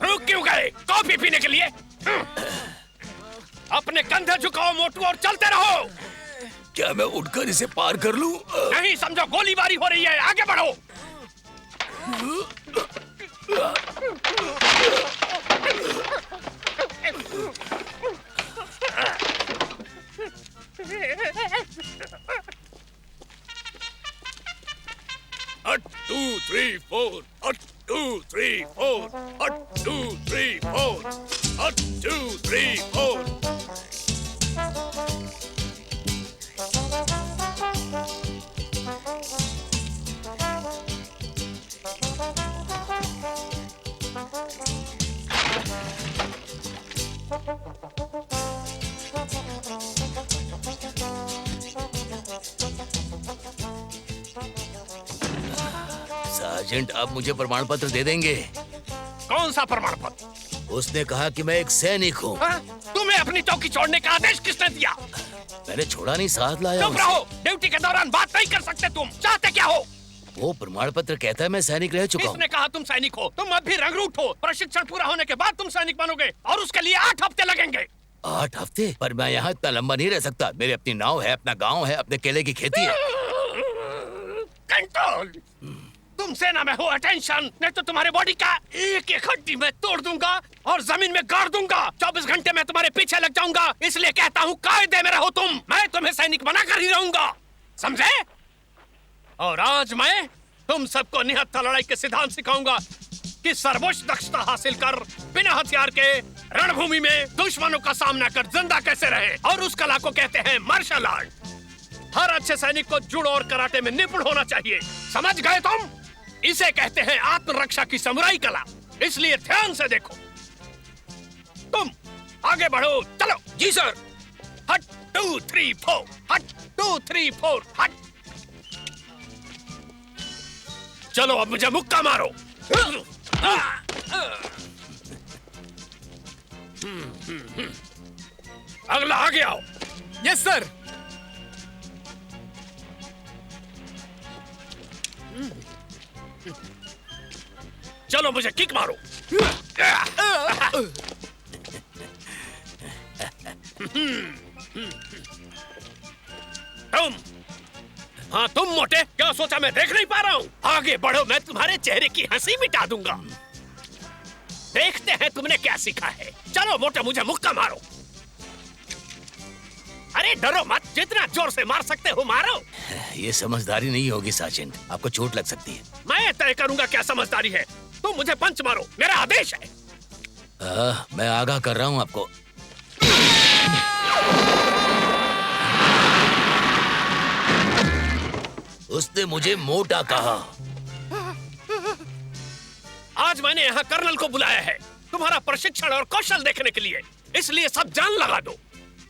रुक क्यों गए? कॉफी पीने के लिए? अपने कंधे झुकाओ मोटू और चलते रहो। क्या मैं उठकर इसे पार कर लूं? नहीं, समझो गोलीबारी हो रही है। आगे बढ़ो। One, 2, 3, 4. 1, 2, 3, 4. 1, 2, 3, 4. 1, 2, 3, 4. सार्जेंट, आप मुझे प्रमाण पत्र दे देंगे? कौन सा प्रमाण पत्र? उसने कहा कि मैं एक सैनिक हूँ। तुम तुम्हें अपनी चौकी छोड़ने का आदेश किसने दिया? मैंने छोड़ा नहीं, साथ लाया चुप उसे। रहो, ड्यूटी के दौरान बात नहीं कर सकते तुम। चाहते क्या हो? वो प्रमाण पत्र कहता है मैं सैनिक रह चुका हूँ। किसने कहा तुम सैनिक हो? तुम अब भी रंगरूट हो। प्रशिक्षण पूरा होने के बाद तुम सैनिक बनोगे और उसके लिए 8 हफ्ते लगेंगे। 8 हफ्ते? पर मैं यहाँ इतना लंबा नहीं रह सकता। मेरी अपनी नाव है, अपना गांव है, अपने केले की खेती है। कंट्रोल। तुम सेना में हो, अटेंशन, नहीं तो तुम्हारे बॉडी का एक एक हड्डी में तोड़ दूंगा और जमीन में गाड़ दूंगा। 24 घंटे में तुम्हारे पीछे लग जाऊंगा। इसलिए कहता हूँ कायदे में रहो तुम। मैं तुम्हें सैनिक बनाकर ही रहूंगा, समझे? और आज मैं तुम सबको निहत्था लड़ाई के सिद्धांत सिखाऊंगा कि सर्वोच्च दक्षता हासिल कर बिना हथियार के रणभूमि में दुश्मनों का सामना कर जिंदा कैसे रहे। और उस कला को कहते हैं मार्शल आर्ट। हर अच्छे सैनिक को जुड़ो और कराटे में निपुण होना चाहिए, समझ गए तुम? इसे कहते हैं आत्मरक्षा की समुराई कला। इसलिए ध्यान से देखो। तुम आगे बढ़ो, चलो। जी सर। हट 2 3 4, हट 2 3 4, हट। चलो अब मुझे मुक्का मारो। अगला आगे आओ। Yes sir. चलो मुझे किक मारो। तुम, हाँ तुम मोटे, क्या सोचा मैं देख नहीं पा रहा हूँ? आगे बढ़ो, मैं तुम्हारे चेहरे की हंसी मिटा दूंगा। देखते हैं तुमने क्या सीखा है। चलो मोटे, मुझे मुक्का मारो। अरे डरो मत, जितना जोर से मार सकते हो मारो। ये समझदारी नहीं होगी सार्जेंट, आपको चोट लग सकती है। मैं तय करूंगा क्या समझदारी है। तुम मुझे पंच मारो, मेरा आदेश है। मैं आगाह कर रहा हूँ आपको। उसने मुझे मोटा कहा। आज मैंने यहाँ कर्नल को बुलाया है तुम्हारा प्रशिक्षण और कौशल देखने के लिए। इसलिए सब जान लगा दो।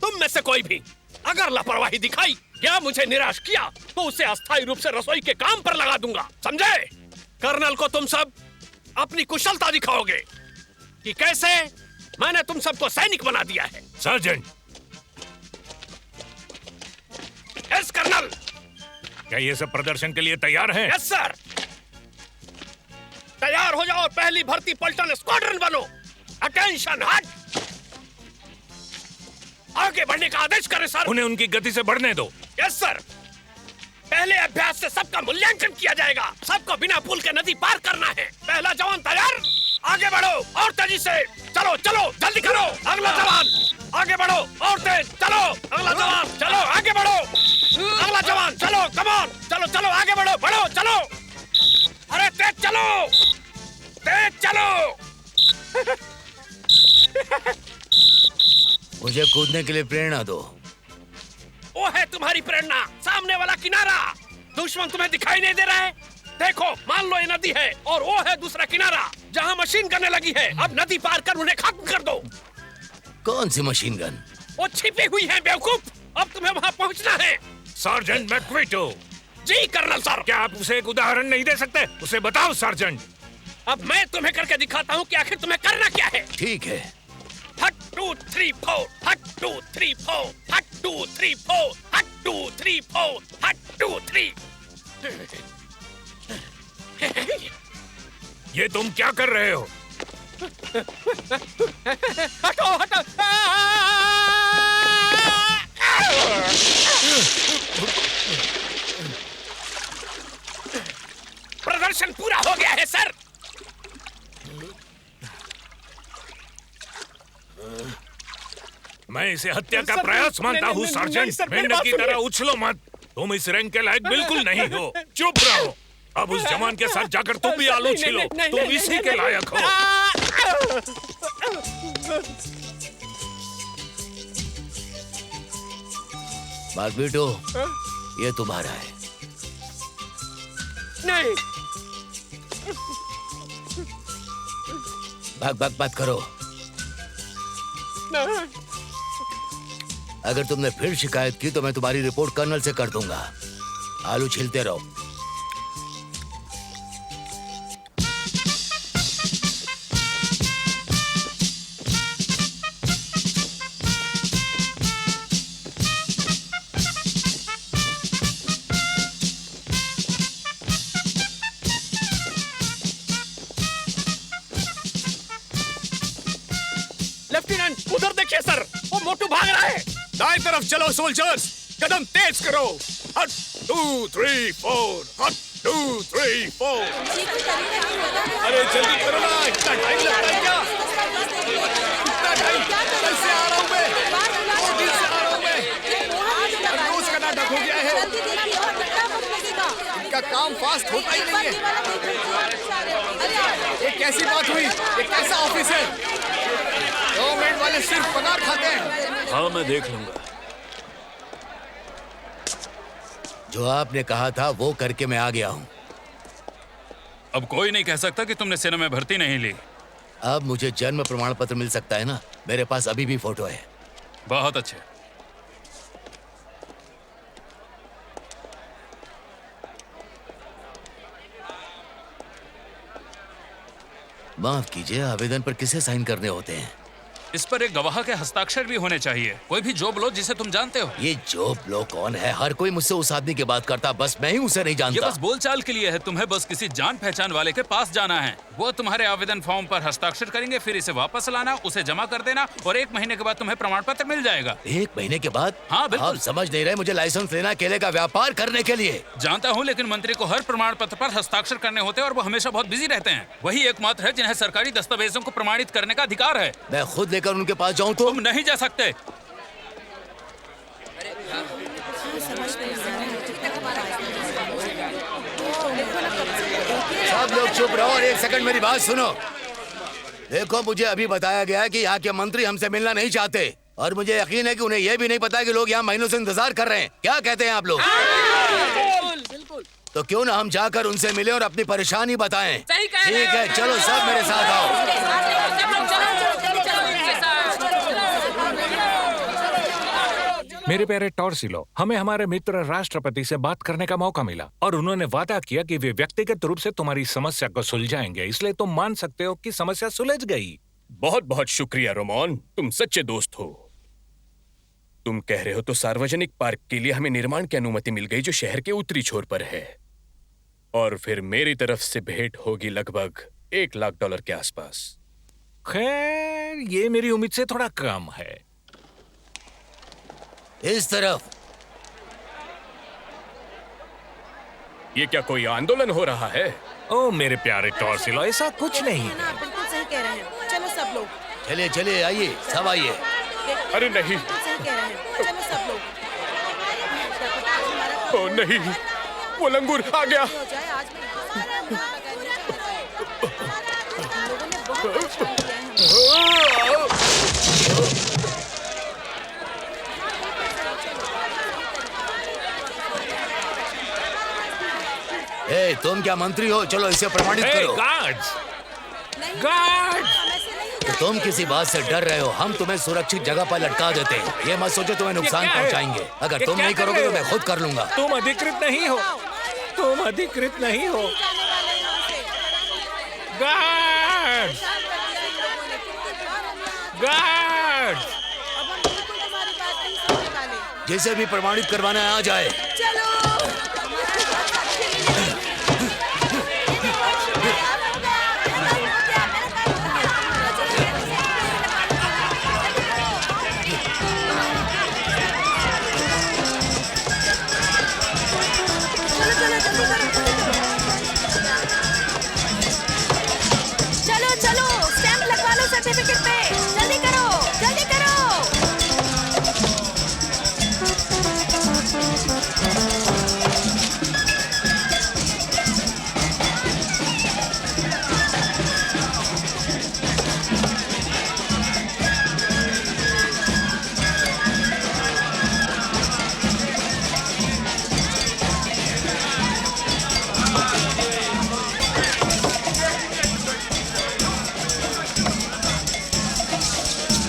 तुम में से कोई भी अगर लापरवाही दिखाई या मुझे निराश किया तो उसे अस्थायी रूप से रसोई के काम पर लगा दूंगा, समझे? कर्नल को तुम सब अपनी कुशलता दिखाओगे कि कैसे मैंने तुम सबको सैनिक बना दिया है। सार्जेंट। Yes colonel. क्या ये सब प्रदर्शन के लिए तैयार हैं? Yes sir. तैयार हो जाओ और पहली भर्ती पलटन स्क्वाड्रन बनो। अटेंशन, हट। आगे बढ़ने का आदेश करें सर। उन्हें उनकी गति से बढ़ने दो। Yes sir. पहले अभ्यास से सबका मूल्यांकन किया जाएगा। सबको बिना पुल के नदी पार करना है। पहला जवान तैयार, आगे बढ़ो और तेजी से। चलो चलो जल्दी करो। अगला जवान आगे बढ़ो और तेज। चलो अगला जवान, चलो आगे बढ़ो। अगला जवान, चलो कमान, चलो चलो आगे बढ़ो, बढ़ो चलो। अरे तेज चलो, तेज चलो। मुझे कूदने के लिए प्रेरणा दो। वो है तुम्हारी प्रेरणा, सामने वाला किनारा। दुश्मन तुम्हें दिखाई नहीं दे रहा है? देखो, मान लो ये नदी है और वो है दूसरा किनारा जहाँ मशीन गन लगी है। अब नदी पार कर उन्हें खत्म कर दो। कौन सी मशीन गन? वो छिपी हुई है बेवकूफ। अब तुम्हें वहाँ पहुँचना है। सार्जेंट मैक्विटो। जी कर्नल सर। क्या आप उसे एक उदाहरण नहीं दे सकते? उसे बताओ सार्जेंट। अब मैं तुम्हें करके दिखाता हूँ कि आखिर तुम्हें करना क्या है। ठीक है। हट 2 3 4, हट 2 3 4, हट 2 3 4, हट 2 3 4, हट 2 3। ये तुम क्या कर रहे हो? हटो हटो। प्रदर्शन पूरा हो गया है सर। मैं इसे हत्या का प्रयास मानता हूँ सार्जेंट। मेंढक की तरह उछलो मत। तुम इस रैंक के लायक बिल्कुल नहीं हो। चुप रहो। अब उस जवान के साथ जाकर तुम भी आलू छिलो। तुम इसी के लायक हो। मैक्विटो, ये तुम्हारा है। नहीं। भाग मत करो। अगर तुमने फिर शिकायत की तो मैं तुम्हारी रिपोर्ट कर्नल से कर दूंगा। आलू छिलते रहो। लेफ्टिनेंट उधर देखिए सर, वो मोटू भाग रहा है। दाएं तरफ चलो सोल्जर्स, कदम तेज करो। हट 2 3 4, हट 2 3 4। अरे जल्दी करो ना, इतना टाइम लगता है क्या? इतना टाइम कैसे आ रहा हूँ मैं? जल्दी से आ रहा हूँ मैं। रोज का नाटक हो गया है। इनका काम फास्ट होता ही नहीं है। ये कैसी बात हुई? ये कैसा ऑफिस है? गवर्नमेंट वाले सिर्फ पगार खाते हैं। हाँ मैं देख लूंगा। जो आपने कहा था वो करके मैं आ गया हूँ। अब कोई नहीं कह सकता कि तुमने सेना में भर्ती नहीं ली। अब मुझे जन्म प्रमाण पत्र मिल सकता है ना? मेरे पास अभी भी फोटो है। बहुत अच्छे। माफ कीजिए, आवेदन पर किसे साइन करने होते हैं? इस पर एक गवाह के हस्ताक्षर भी होने चाहिए। कोई भी जॉब लो जिसे तुम जानते हो। ये जॉब लो कौन है? हर कोई मुझसे उस आदमी की बात करता, बस मैं ही उसे नहीं ये जानता। बस बोलचाल के लिए है। तुम्हें बस किसी जान पहचान वाले के पास जाना है। वो तुम्हारे आवेदन फॉर्म पर हस्ताक्षर करेंगे, फिर इसे वापस लाना, उसे जमा कर देना और 1 महीने के बाद तुम्हें प्रमाण पत्र मिल जाएगा। 1 महीने के बाद? हाँ बिल्कुल। आप समझ नहीं रहे, मुझे लाइसेंस लेना केले का व्यापार करने के लिए। जानता हूँ, लेकिन मंत्री को हर प्रमाण पत्र पर हस्ताक्षर करने होते हैं और वो हमेशा बहुत बिजी रहते हैं। वही एकमात्र है जिन्हें सरकारी दस्तावेजों को प्रमाणित करने का अधिकार है। मैं खुद लेकर उनके पास जाऊँ तो? तुम नहीं जा सकते। सब लोग चुप रहो और 1 सेकंड मेरी बात सुनो। देखो, मुझे अभी बताया गया है कि यहाँ के मंत्री हमसे मिलना नहीं चाहते और मुझे यकीन है कि उन्हें यह भी नहीं पता कि लोग यहाँ महीनों से इंतजार कर रहे हैं। क्या कहते हैं आप लोग? तो क्यों ना हम जाकर उनसे मिलें और अपनी परेशानी बताएं? ठीक है, चलो सब मेरे साथ आओ। मेरे प्यारे टॉर्सिलो, हमें हमारे मित्र राष्ट्रपति से बात करने का मौका मिला और उन्होंने वादा किया कि वे व्यक्तिगत रूप से तुम्हारी समस्या को सुलझाएंगे, इसलिए तुम मान सकते हो कि समस्या सुलझ गई। बहुत बहुत शुक्रिया रोमन, तुम सच्चे दोस्त हो। तुम कह रहे हो तो सार्वजनिक पार्क के लिए हमें निर्माण की अनुमति मिल गई जो शहर के उत्तरी छोर पर है, और फिर मेरी तरफ से भेंट होगी लगभग $1 लाख के आसपास। खैर, ये मेरी उम्मीद से थोड़ा कम है। इस तरफ। ये क्या कोई आंदोलन हो रहा है? ओ मेरे प्यारे टॉर्सिलो, ऐसा कुछ नहीं है। बिल्कुल सही कह रहे हैं। चलो सब लोग। चलिए चलिए, आइए सब आइए। अरे नहीं। सही कह रहे हैं। चलो सब लोग। ओ नहीं, वो लंगूर आ गया। ए, तुम क्या मंत्री हो? चलो इसे प्रमाणित करो। गार्ड्स! गार्ड्स! तो तुम किसी बात से डर रहे हो? हम तुम्हें सुरक्षित जगह पर लटका देते हैं। ये मत सोचो तुम्हें नुकसान पहुंचाएंगे। अगर तुम नहीं करोगे तो मैं खुद कर लूंगा। तुम अधिकृत नहीं हो। तुम अधिकृत नहीं हो। गार्ड्स! गार्ड्स! जिसे भी प्रमाणित करवाना है आ जाए। चलो चलो, स्टैंप लगवा लो सर्टिफिकेट पे। जल्दी करो, जल्दी करो।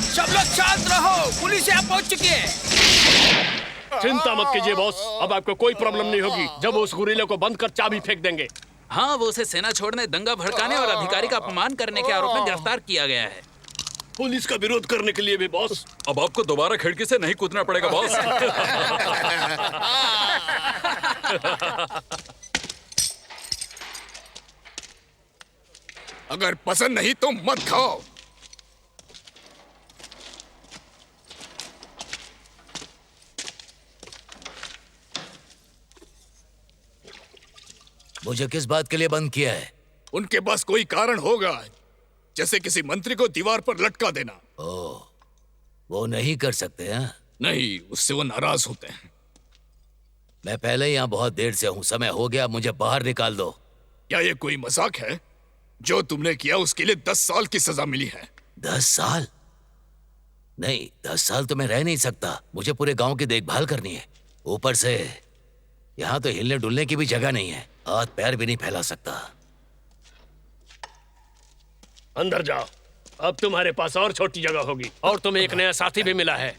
सब लोग शांत रहो, पुलिस यहाँ पहुँच चुकी है। चिंता मत कीजिए बॉस, अब आपको कोई प्रॉब्लम नहीं होगी जब वो उस गुरीले को बंद कर चाबी फेंक देंगे। हाँ, वो उसे सेना छोड़ने, दंगा भड़काने और अधिकारी का अपमान करने के आरोप में गिरफ्तार किया गया है। पुलिस का विरोध करने के लिए भी बॉस। अब आपको दोबारा खिड़की से नहीं कूदना पड़ेगा बॉस। अगर पसंद नहीं तो मत खाओ। मुझे किस बात के लिए बंद किया है? उनके पास कोई कारण होगा, जैसे किसी मंत्री को दीवार पर लटका देना। ओह, वो नहीं कर सकते हैं? नहीं, उससे वो नाराज होते हैं। मैं पहले ही यहाँ बहुत देर से हूँ, समय हो गया, मुझे बाहर निकाल दो। क्या ये कोई मजाक है? जो तुमने किया उसके लिए 10 साल की सजा मिली है। 10 साल? नहीं, 10 साल तो मैं रह नहीं सकता। मुझे पूरे गांव की देखभाल करनी है। ऊपर से यहाँ तो हिलने डुलने की भी जगह नहीं है, हाथ पैर भी नहीं फैला सकता। अंदर जाओ, अब तुम्हारे पास और छोटी जगह होगी और तुम्हें एक नया साथी भी मिला है।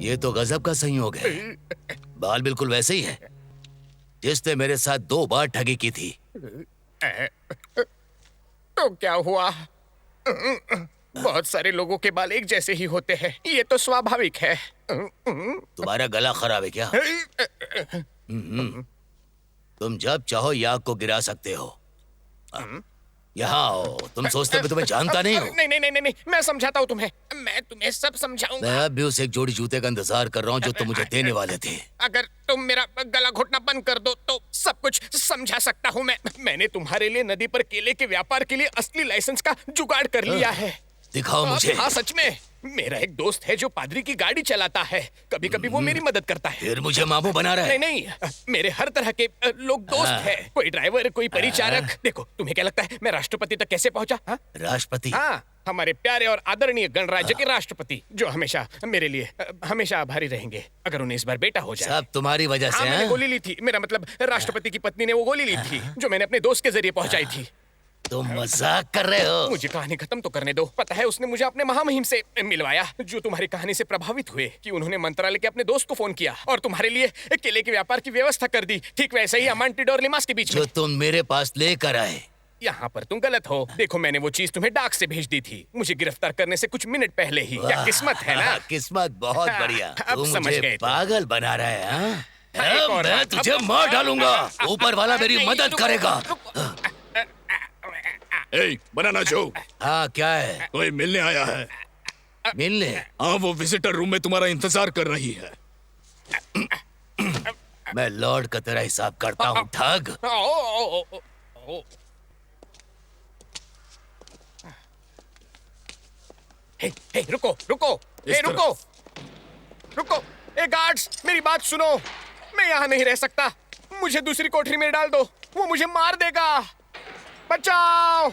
ये तो गजब का संयोग है। बाल बिल्कुल वैसे ही है जिसने मेरे साथ 2 बार ठगी की थी। तो क्या हुआ? बहुत सारे लोगों के बाल एक जैसे ही होते हैं, ये तो स्वाभाविक है। तुम्हारा गला खराब है क्या? तुम जब चाहो ये आग को गिरा सकते हो। यहाँ आओ, तुम सोचते हो मैं तुम्हें जानता नहीं हूँ? नहीं नहीं नहीं नहीं, मैं समझाता हूँ तुम्हें, मैं तुम्हें सब समझाऊंगा। मैं अब भी उस एक जोड़ी जूते का इंतजार कर रहा हूँ जो तुम मुझे देने वाले थे। अगर तुम मेरा गला घोटना बंद कर दो तो सब कुछ समझा सकता हूँ मैं। मैंने तुम्हारे लिए नदी पर केले के व्यापार के लिए असली लाइसेंस का जुगाड़ कर लिया है। दिखाओ मुझे। हाँ सच में, मेरा एक दोस्त है जो पादरी की गाड़ी चलाता है। कभी कभी वो मेरी मदद करता है। फिर मुझे मामू बना रहा है? नहीं नहीं, मेरे हर तरह के लोग दोस्त हैं। कोई ड्राइवर, कोई परिचारक। देखो, तुम्हें क्या लगता है मैं राष्ट्रपति तक कैसे पहुंचा? राष्ट्रपति? हाँ, हमारे प्यारे और आदरणीय गणराज्य के राष्ट्रपति, जो हमेशा मेरे लिए हमेशा आभारी रहेंगे अगर उन्हें इस बार बेटा हो जाए। सब तुम्हारी वजह से। मैंने गोली ली थी, मेरा मतलब राष्ट्रपति की पत्नी ने वो गोली ली थी जो मैंने अपने दोस्त के जरिए पहुंचाई थी। तुम मजाक कर रहे हो? मुझे कहानी खत्म तो करने दो। पता है, उसने मुझे अपने महामहिम से मिलवाया जो तुम्हारी कहानी से प्रभावित हुए कि उन्होंने मंत्रालय के अपने दोस्त को फोन किया और तुम्हारे लिए केले के व्यापार की व्यवस्था कर दी। ठीक वैसे ही अमांटिडो और लिमास के बीच में। जो तुम मेरे पास लेकर आए। यहाँ पर तुम गलत हो। देखो, मैंने वो चीज तुम्हें डाक से भेज दी थी मुझे गिरफ्तार करने से कुछ मिनट पहले ही। क्या किस्मत है ना? किस्मत बहुत बढ़िया। अब तू समझ मुझे गए। पागल बना रहा है। मैं तुझे मार डालूंगा। ऊपर वाला मेरी मदद करेगा। बनाना जो। हाँ, क्या है? कोई मिलने आया है। मिलने? हाँ, वो विजिटर रूम में तुम्हारा इंतजार कर रही है। मैं लॉर्ड का तेरा हिसाब करता हूँ, ठग। हे, रुको रुको, हे रुको रुको। ए गार्ड्स, मेरी बात सुनो। मैं यहाँ नहीं रह सकता, मुझे दूसरी कोठरी में डाल दो, वो मुझे मार देगा। बचाओ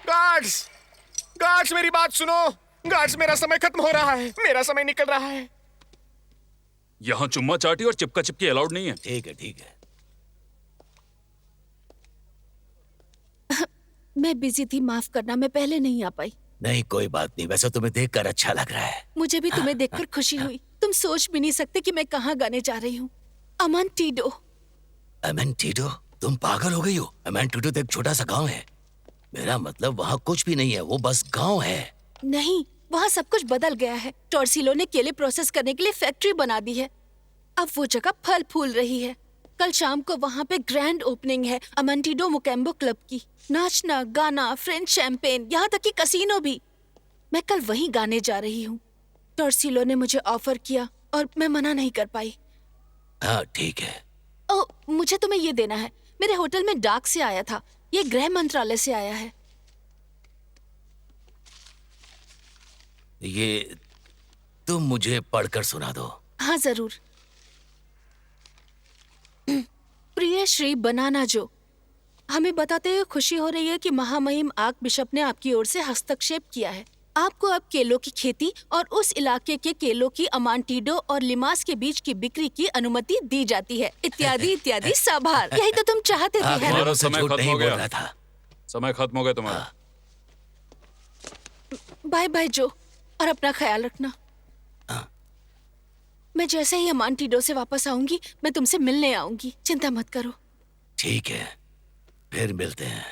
गार्ड्स, गार्ड्स मेरी बात सुनो। गार्ड्स, मेरा समय खत्म हो रहा है, मेरा समय निकल रहा है। यहाँ चुम्मा चाटी और चिपका चिपकी अलाउड नहीं है। ठीक है ठीक है। मैं बिजी थी, माफ करना, मैं पहले नहीं आ पाई। नहीं, कोई बात नहीं। वैसे तुम्हें देखकर अच्छा लग रहा है। मुझे भी तुम्हें देखकर खुशी हुई। तुम सोच भी नहीं सकते कि मैं कहाँ गाने जा रही हूँ। अमांटिडो। अमांटिडो? तुम पागल हो गई हो? अमांटिडो तो एक छोटा सा गांव है। मेरा मतलब वहाँ कुछ भी नहीं है, वो बस गांव है। नहीं, वहाँ सब कुछ बदल गया है। टॉर्सिलो ने केले प्रोसेस करने के लिए फैक्ट्री बना दी है। अब वो जगह फल फूल रही है। कल शाम को वहाँ पे ग्रैंड ओपनिंग है अमांटिडो मोकेम्बो क्लब की। नाचना, गाना, फ्रेंच शैंपेन, यहाँ तक कि कसीनो भी। मैं कल वहीं गाने जा रही हूँ। टॉर्सिलो ने मुझे ऑफर किया और मैं मना नहीं कर पाई। हाँ ठीक है। ओ, मुझे तुम्हें ये देना है। मेरे होटल में डाक से आया था, ये गृह मंत्रालय से आया है। ये तुम मुझे पढ़कर सुना दो। हाँ जरूर। प्रिय श्री बनाना जो, हमें बताते हुए खुशी हो रही है कि महामहिम आर्क बिशप ने आपकी ओर से हस्तक्षेप किया है। आपको अब केलों की खेती और उस इलाके के केलों की अमांटिडो और लिमास के बीच की बिक्री की अनुमति दी जाती है, इत्यादि इत्यादि साभार। यही तो तुम चाहते थे। तुम्हारा समय खत्म हो गया। समय खत्म हो गया तुम्हारा। बाय बाय जो, और अपना ख्याल रखना। मैं जैसे ही अमांटिडो से वापस आऊंगी मैं तुमसे मिलने आऊंगी, चिंता मत करो। ठीक है, फिर मिलते हैं।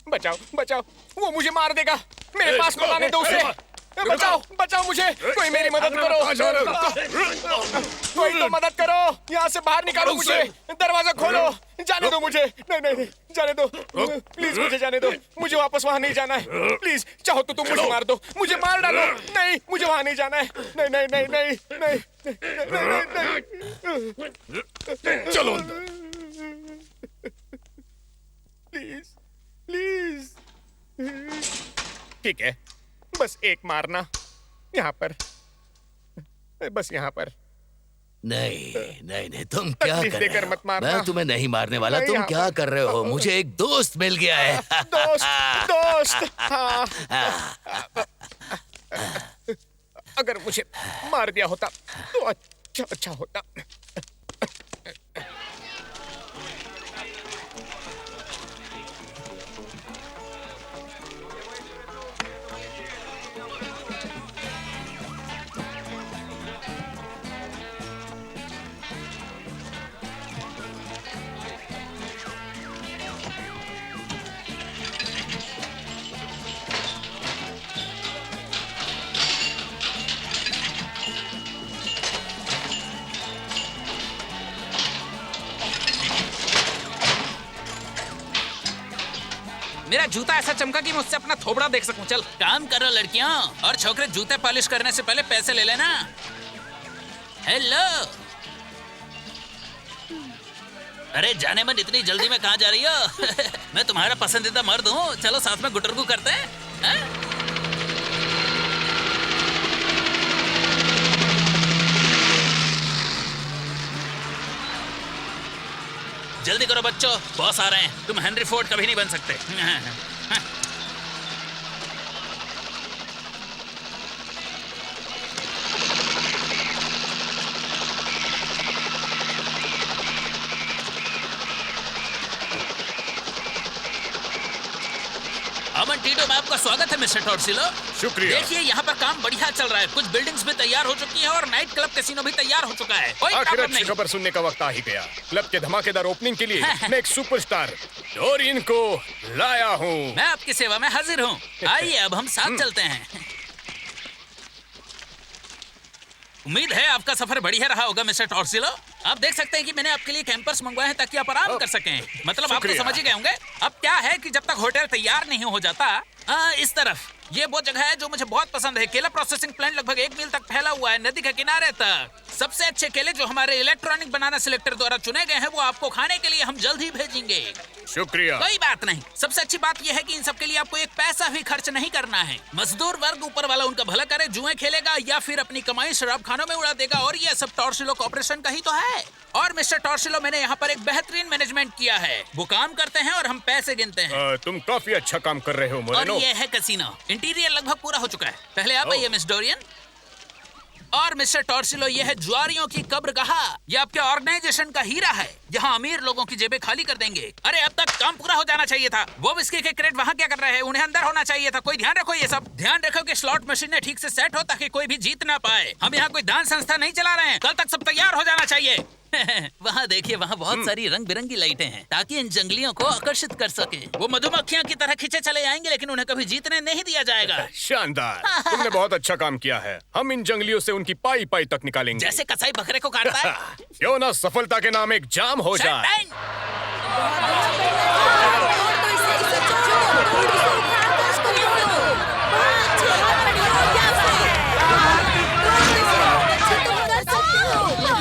बचाओ बचाओ, वो मुझे मार देगा। मेरे पास मत आने दो उसे। बचाओ बचाओ मुझे, कोई मेरी मदद करो, कोई तो मदद करो, यहाँ से बाहर निकालो मुझे, दरवाजा खोलो, जाने दो मुझे, नहीं नहीं नहीं जाने दो, प्लीज मुझे जाने दो, मुझे वापस वहाँ नहीं जाना है, प्लीज चाहो तो तुम मुझे मार दो, मुझे मार डालो, नहीं मुझे वहाँ नहीं जाना है, नहीं नहीं नहीं नहीं नहीं, चलो प्लीज प्लीज, ठीक है, बस एक मारना यहाँ पर, बस यहाँ पर। नहीं नहीं नहीं, तुम क्या तकलीफ कर देकर रहे मत हो? मारना। मैं तुम्हें नहीं मारने वाला, नहीं, तुम यहाँ क्या कर रहे हो? मुझे एक दोस्त मिल गया है। दोस्त दोस्त, हाँ। अगर मुझे मार दिया होता तो अच्छा अच्छा होता। मेरा जूता ऐसा चमका कि मैं उससे अपना थोबड़ा देख सकूं। चल काम करो लड़कियों, और छोकरे जूते पॉलिश करने से पहले पैसे ले लेना। हेलो, अरे जाने मन, इतनी जल्दी में कहाँ जा रही हो? मैं तुम्हारा पसंदीदा मर्द हूँ, चलो साथ में गुटरगू करते हैं, हैं? जल्दी करो बच्चों, बॉस आ रहे हैं, तुम हेनरी फोर्ड कभी नहीं बन सकते। अमन टीटो में आपका स्वागत है मिस्टर टॉर्सिलो। शुक्रिया। देखिए यहाँ पर काम बढ़िया चल रहा है, कुछ बिल्डिंग्स भी तैयार हो चुकी हैं और नाइट क्लब कैसीनो भी तैयार हो चुका है। कोई आखिर प्रॉब्लम अच्छी नहीं। खबर सुनने का वक्त आ ही गया। क्लब के धमाकेदार ओपनिंग के लिए मैं एक सुपरस्टार डोरियन को लाया हूँ। मैं आपकी सेवा में हाजिर हूँ। आइए अब हम साथ चलते हैं। उम्मीद है आपका सफर बढ़िया रहा होगा मिस्टर टॉर्सिलो। आप देख सकते हैं कि मैंने आपके लिए कैंपर्स मंगवाए हैं ताकि आप आराम कर सकें। मतलब आप तो समझ ही गए होंगे। अब क्या है कि जब तक होटल तैयार नहीं हो जाता, इस तरफ ये वो जगह है जो मुझे बहुत पसंद है। केला प्रोसेसिंग प्लांट लगभग 1 मील तक फैला हुआ है, नदी के किनारे तक। सबसे अच्छे केले जो हमारे इलेक्ट्रॉनिक बनाना सिलेक्टर द्वारा चुने गए हैं, वो आपको खाने के लिए हम जल्द ही भेजेंगे। शुक्रिया। कोई बात नहीं। सबसे अच्छी बात यह है कि इन सब के लिए आपको एक पैसा भी खर्च नहीं करना है। मजदूर वर्ग ऊपर वाला उनका भला करे, जुए खेलेगा या फिर अपनी कमाई शराब खानों में उड़ा देगा, और ये सब टॉर्सिलो कॉर्पोरेशन का ही तो है। और मिस्टर टॉर्सिलो, मैंने यहाँ पर एक बेहतरीन मैनेजमेंट किया है। वो काम करते हैं और हम पैसे गिनते हैं। तुम काफी अच्छा काम कर रहे हो और मोरेनो। ये है कैसीनो। इंटीरियर लगभग पूरा हो चुका है। पहले आप आइए मिस डोरियन। और मिस्टर टॉर्सिलो, ये है जुआरियों की कब्रगाह। ये आपके ऑर्गेनाइजेशन का हीरा है। यहाँ अमीर लोगों की जेबें खाली कर देंगे। अरे अब तक काम पूरा हो जाना चाहिए था। वो विस्की के क्रेट वहाँ क्या कर रहे हैं? उन्हें अंदर होना चाहिए था। कोई ध्यान रखो, ये सब ध्यान रखो कि स्लॉट मशीनें ठीक से सेट हो ताकि कोई भी जीत ना पाए। हम यहाँ कोई दान संस्था नहीं चला रहे हैं। कल तक सब तैयार हो जाना चाहिए। वहाँ देखिए, वहाँ बहुत सारी रंग बिरंगी लाइटें हैं ताकि इन जंगलियों को आकर्षित कर सके। वो मधुमक्खियों की तरह खींचे चले आएंगे, लेकिन उन्हें कभी जीतने नहीं दिया जाएगा। शानदार, तुमने बहुत अच्छा काम किया है। हम इन जंगलियों से उनकी पाई पाई तक निकालेंगे। जैसे कसाई बकरे को काटता है। क्यों ना सफलता के नाम एक जाम हो जाए।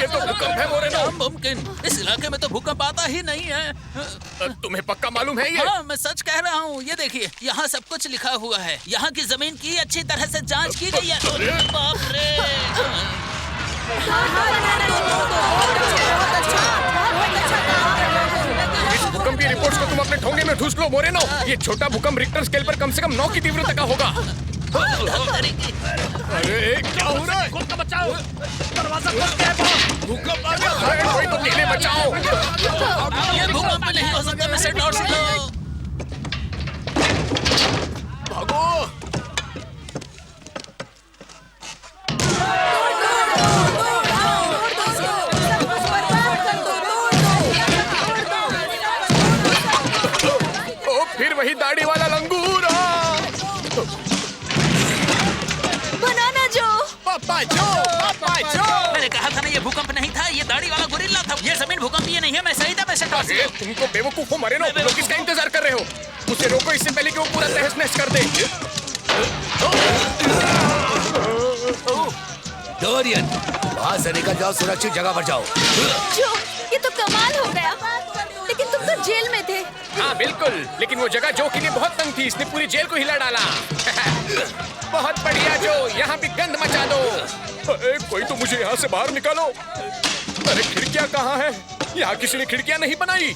ये तो भूकंप है मोरेनो। मुमकिन, इस इलाके में तो भूकंप आता ही नहीं है। तुम्हें पक्का मालूम है ये? हाँ, मैं सच कह रहा हूँ। ये देखिए, यहाँ सब कुछ लिखा हुआ है। यहाँ की जमीन की अच्छी तरह से जांच की गई है। बाप रे। इस भूकंप की रिपोर्ट्स को तुम अपने ठोंगे में ठूस लो मोरेनो। ये छोटा भूकंप रिक्टर स्केल पर कम से कम 9 की तीव्रता का होगा। अरे क्या हो रहा है? बचाओ, दरवाजा खोल के है। भूकंप आ गया। कोई तो केले बचाओ। ये भूकंप नहीं हो सकता मिस्टर टॉर्सिलो। भागो। ओ, फिर वही दाढ़ी वाला लंगूर। दाढ़ी वाला गोरिल्ला था। ये जमीन भूकंपीय नहीं है, मैं सही था मिस्टर टॉर्सिलो। तुमको बेवकूफ हो मरेनो, लोग किसका इंतजार कर रहे हो? उसे रोको इससे पहले कि वो पूरा तहस नहस कर दे। डोरियन, वहाँ से निकल जाओ, सुरक्षित जगह पर जाओ। जो, ये तो कमाल हो गया। लेकिन तुम तो जेल में थे। हाँ बिल्कुल, लेकिन वो जगह जो के लिए बहुत तंग थी, इसने पूरी जेल को हिला डाला। बहुत बढ़िया जो, यहाँ भी गंद मचा दो। अरे कोई तो मुझे यहाँ से बाहर निकालो। अरे खिड़कियाँ कहाँ हैं? यहाँ किसी ने खिड़कियाँ नहीं बनाई।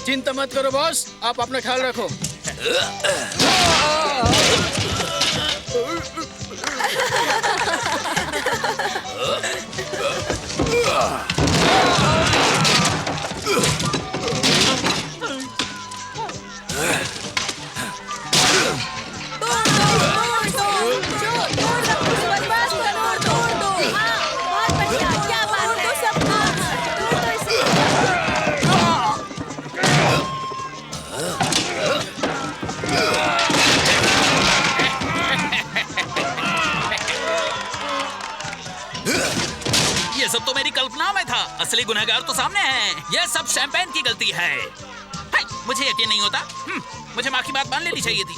चिंता मत करो बॉस, आप अपना ख्याल रखो। ये सब तो मेरी कल्पना में था, असली गुनहगार तो सामने है। यह सब शैंपेन की गलती है। हाय, मुझे यकीन नहीं होता। मुझे माँ की बात मान लेनी चाहिए थी।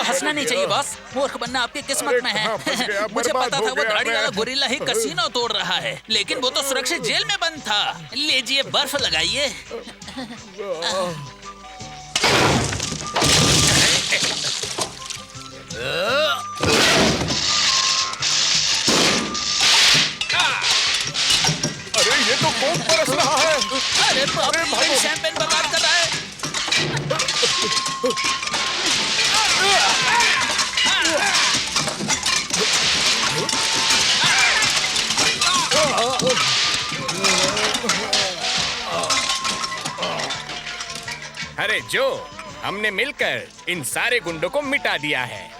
हंसना नहीं चाहिए बॉस, मूर्ख बनना आपकी किस्मत में है। मुझे पता था वो दाढ़ी वाला गोरिल्ला ही कसीनो तोड़ रहा है, लेकिन वो तो सुरक्षित जेल में बंद था। लीजिए बर्फ लगाइए। अरे ये तो खूब बरस रहा है। अरे बाप रे, ये शैंपेन बर्बाद कर रहा है। अरे जो, हमने मिलकर इन सारे गुंडों को मिटा दिया है।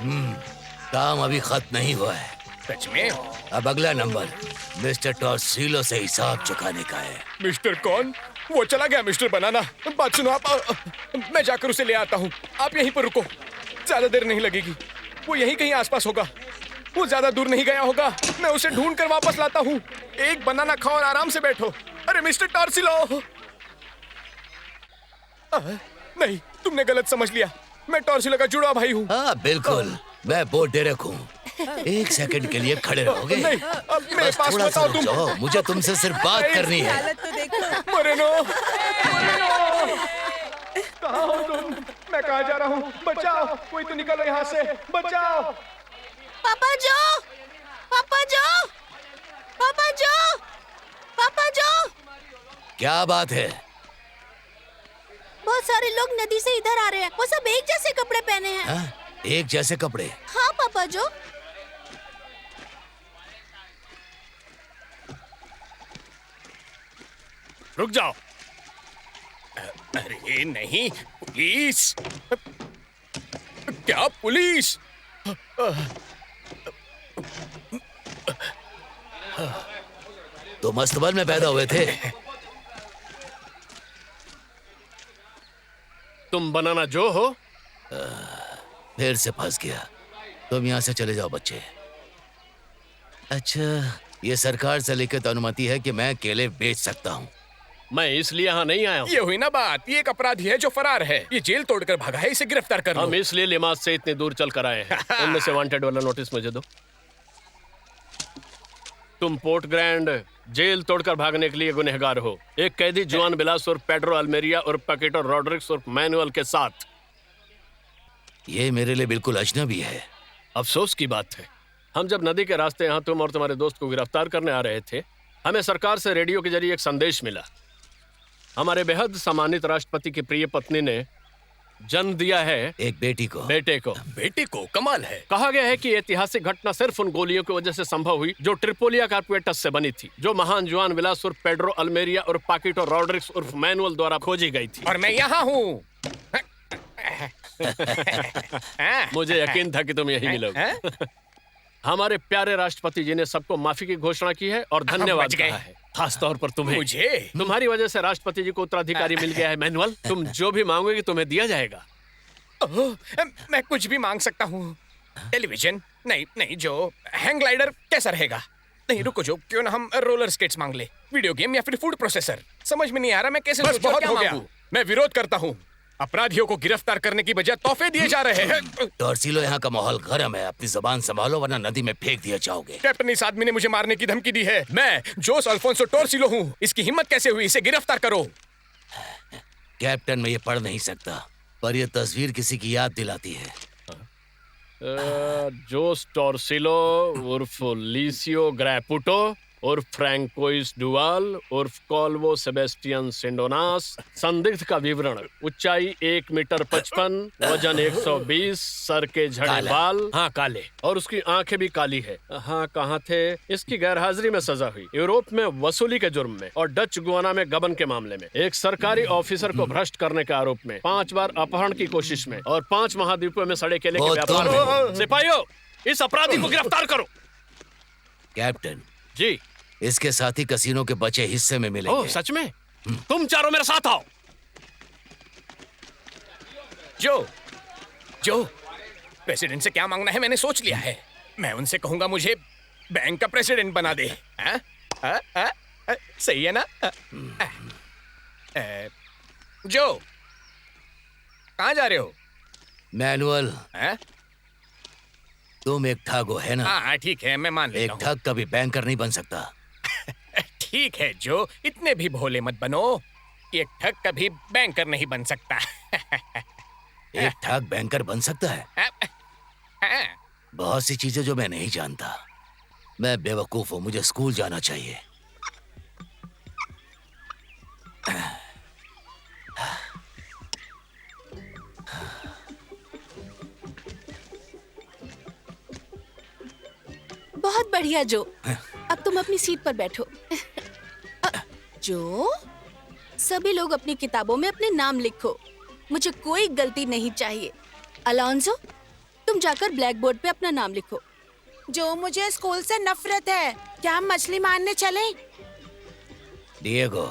काम अभी खत्म नहीं हुआ है। सच में? अब अगला नंबर मिस्टर टॉर्सिलो से हिसाब चुकाने का है। मिस्टर कौन? वो चला गया मिस्टर बनाना। बात सुनो आप, मैं जाकर उसे ले आता हूँ। आप यहीं पर रुको, ज्यादा देर नहीं लगेगी। वो यहीं कहीं आसपास होगा, वो ज्यादा दूर नहीं गया होगा। मैं उसे ढूंढ कर वापस लाता हूँ। एक बनाना खाओ और आराम से बैठो। अरे मिस्टर टॉर्सिलो! नहीं, तुमने गलत समझ लिया। मैं टॉर्सिलो का जुड़वा भाई हूँ। हाँ बिल्कुल, मैं बोर्ड दे रखूँ। एक सेकंड के लिए खड़े रहोगे? नहीं, अब मेरे पास बताओ तुम। जाओ, मुझे तुमसे सिर्फ बात करनी है। मरेनो, कहाँ हो तुम? मैं कहाँ जा रहा हूँ? बचाओ, कोई तो निकलो यहाँ से, बचाओ। पापा जो, पापा जो, पापा जो, पापा जो। क्या बात है? बहुत सारे लोग नदी से इधर आ रहे हैं। वो सब एक जैसे कपड़े पहने हैं। हाँ? एक जैसे कपड़े? हाँ पापा जो। रुक जाओ। अरे नहीं, पुलिस! क्या पुलिस? तो मस्तबल में पैदा हुए थे? तुम बनाना जो हो? फिर से फंस गया। तुम यहाँ से चले जाओ बच्चे। अच्छा, ये सरकार से लिखित अनुमति है कि मैं केले बेच सकता हूँ। मैं इसलिए यहाँ नहीं आया हूँ। ये हुई ना बात। ये एक अपराधी है जो फरार है। ये जेल तोड़कर भागा है, इसे गिरफ्तार कर लो। हम इसलिए लिमाज से इतनी दूर चल कर आए हैं। उनमें से वांटेड वाला नोटिस मुझे दो। तुम पोर्ट ग्रैंड जेल तोड़कर भागने के लिए गुनहगार हो। एक कैदी जुआन बिलास और पेड्रो अल्मेरिया और पैकेटो रॉड्रिक्स और मैनुअल के साथ। ये मेरे लिए बिल्कुल अजनबी है। अफसोस की बात है, हम जब नदी के रास्ते यहाँ तुम और तुम्हारे दोस्त को गिरफ्तार करने आ रहे थे, हमें सरकार से रेडियो के जरिए एक संदेश मिला। हमारे बेहद सम्मानित राष्ट्रपति की प्रिय पत्नी ने जन्म दिया है एक बेटी को। बेटे को। बेटे को? कमाल है। कहा गया है कि ऐतिहासिक घटना सिर्फ उन गोलियों की वजह से संभव हुई जो ट्रिपोलिया कार्पेटस से बनी थी, जो महान जुआन विलास उर्फ पेड्रो अल्मेरिया और पाकिटो रॉड्रिक्स उर्फ मैनुअल द्वारा खोजी गई थी। और मैं यहाँ हूँ। मुझे यकीन था कि तुम यही मिलोगे। हमारे प्यारे राष्ट्रपति जी ने सबको माफी की घोषणा की है और धन्यवाद कहा है, खास तौर पर तुम्हें। मुझे? तुम्हारी वजह से राष्ट्रपति जी को उत्तराधिकारी मिल गया है मैनुअल। तुम जो भी मांगोगे तुम्हें दिया जाएगा। मैं कुछ भी मांग सकता हूँ। टेलीविजन? नहीं नहीं जो। हैंग ग्लाइडर कैसा रहेगा? नहीं रुको जो, क्यों ना हम रोलर स्केट्स मांग ले। वीडियो गेम या फिर फूड प्रोसेसर? समझ में नहीं आ रहा मैं कैसे। बस बहुत हो गया। मैं विरोध करता हूँ। अपराधियों को गिरफ्तार करने की बजाय तोहफे दिए जा रहे हैं। टॉर्सिलो, यहाँ का माहौल गर्म है, अपनी जबान संभालो वरना नदी में फेंक दिया जाओगे। कैप्टन, इस आदमी ने मुझे मारने की धमकी दी है। मैं जोस अल्फोंसो टॉर्सिलो हूँ। इसकी हिम्मत कैसे हुई? इसे गिरफ्तार करो। कैप्टन, मैं ये पढ़ नहीं सकता, पर यह तस्वीर किसी की याद दिलाती है। जोस टॉर्सिलो उर्फ लिसियो ग्रैपुटो उर्फ फ्रैंकोइस डुवाल उर्फ कॉल्वो सेबेस्टियन सिंडोनास। संदिग्ध का विवरण: ऊंचाई 1 मीटर 55, वजन 120, सर के झड़े बाल। हाँ, काले। और उसकी आंखें भी काली है। हाँ, कहाँ थे? इसकी गैरहाजिरी में सजा हुई, यूरोप में वसूली के जुर्म में और डच गुआना में गबन के मामले में, एक सरकारी ऑफिसर को भ्रष्ट करने के आरोप में, 5 बार अपहरण की कोशिश में और 5 महाद्वीपों में सड़े केले के व्यापार में। सिपाहियों, इस अपराधी को गिरफ्तार करो। कैप्टन जी, इसके साथी कसीनो के बचे हिस्से में मिलेंगे। ओह, सच में? तुम चारों मेरे साथ आओ। जो प्रेसिडेंट से क्या मांगना है मैंने सोच लिया है। मैं उनसे कहूंगा मुझे बैंक का प्रेसिडेंट बना दे। सही है ना? जो, कहाँ जा रहे हो? मैनुअल, तुम एक ठग हो, है ना? हाँ ठीक है, मैं मान लेता हूँ। एक ठग कभी बैंकर नहीं बन सकता। ठीक है जो, इतने भी भोले मत बनो। एक ठग कभी बैंकर नहीं बन सकता। एक ठग बैंकर बन सकता है? बहुत सी चीजें जो मैं नहीं जानता। मैं बेवकूफ हूँ, मुझे स्कूल जाना चाहिए। बहुत बढ़िया जो, अब तुम अपनी सीट पर बैठो। जो, सभी लोग अपनी किताबों में अपने नाम लिखो। मुझे कोई गलती नहीं चाहिए। अलोंसो, तुम जाकर ब्लैक बोर्ड पे अपना नाम लिखो। जो, मुझे स्कूल से नफरत है। क्या हम मछली मारने चलें? डिएगो,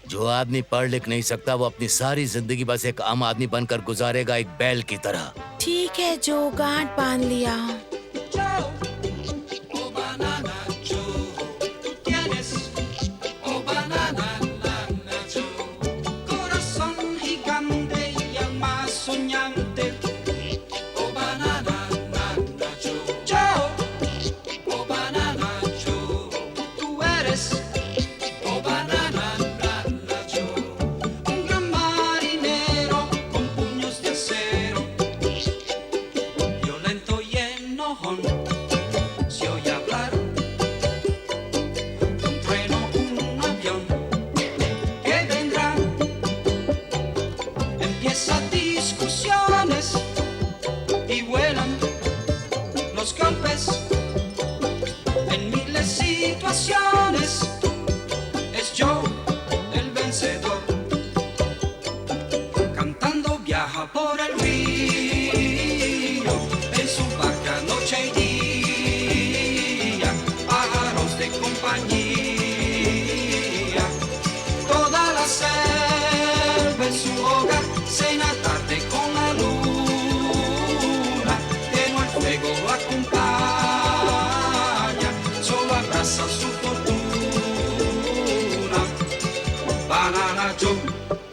जो आदमी पढ़ लिख नहीं सकता वो अपनी सारी जिंदगी बस एक आम आदमी बनकर गुजारेगा, एक बैल की तरह। ठीक है जो, गांठ बांध लिया। Banana Joe.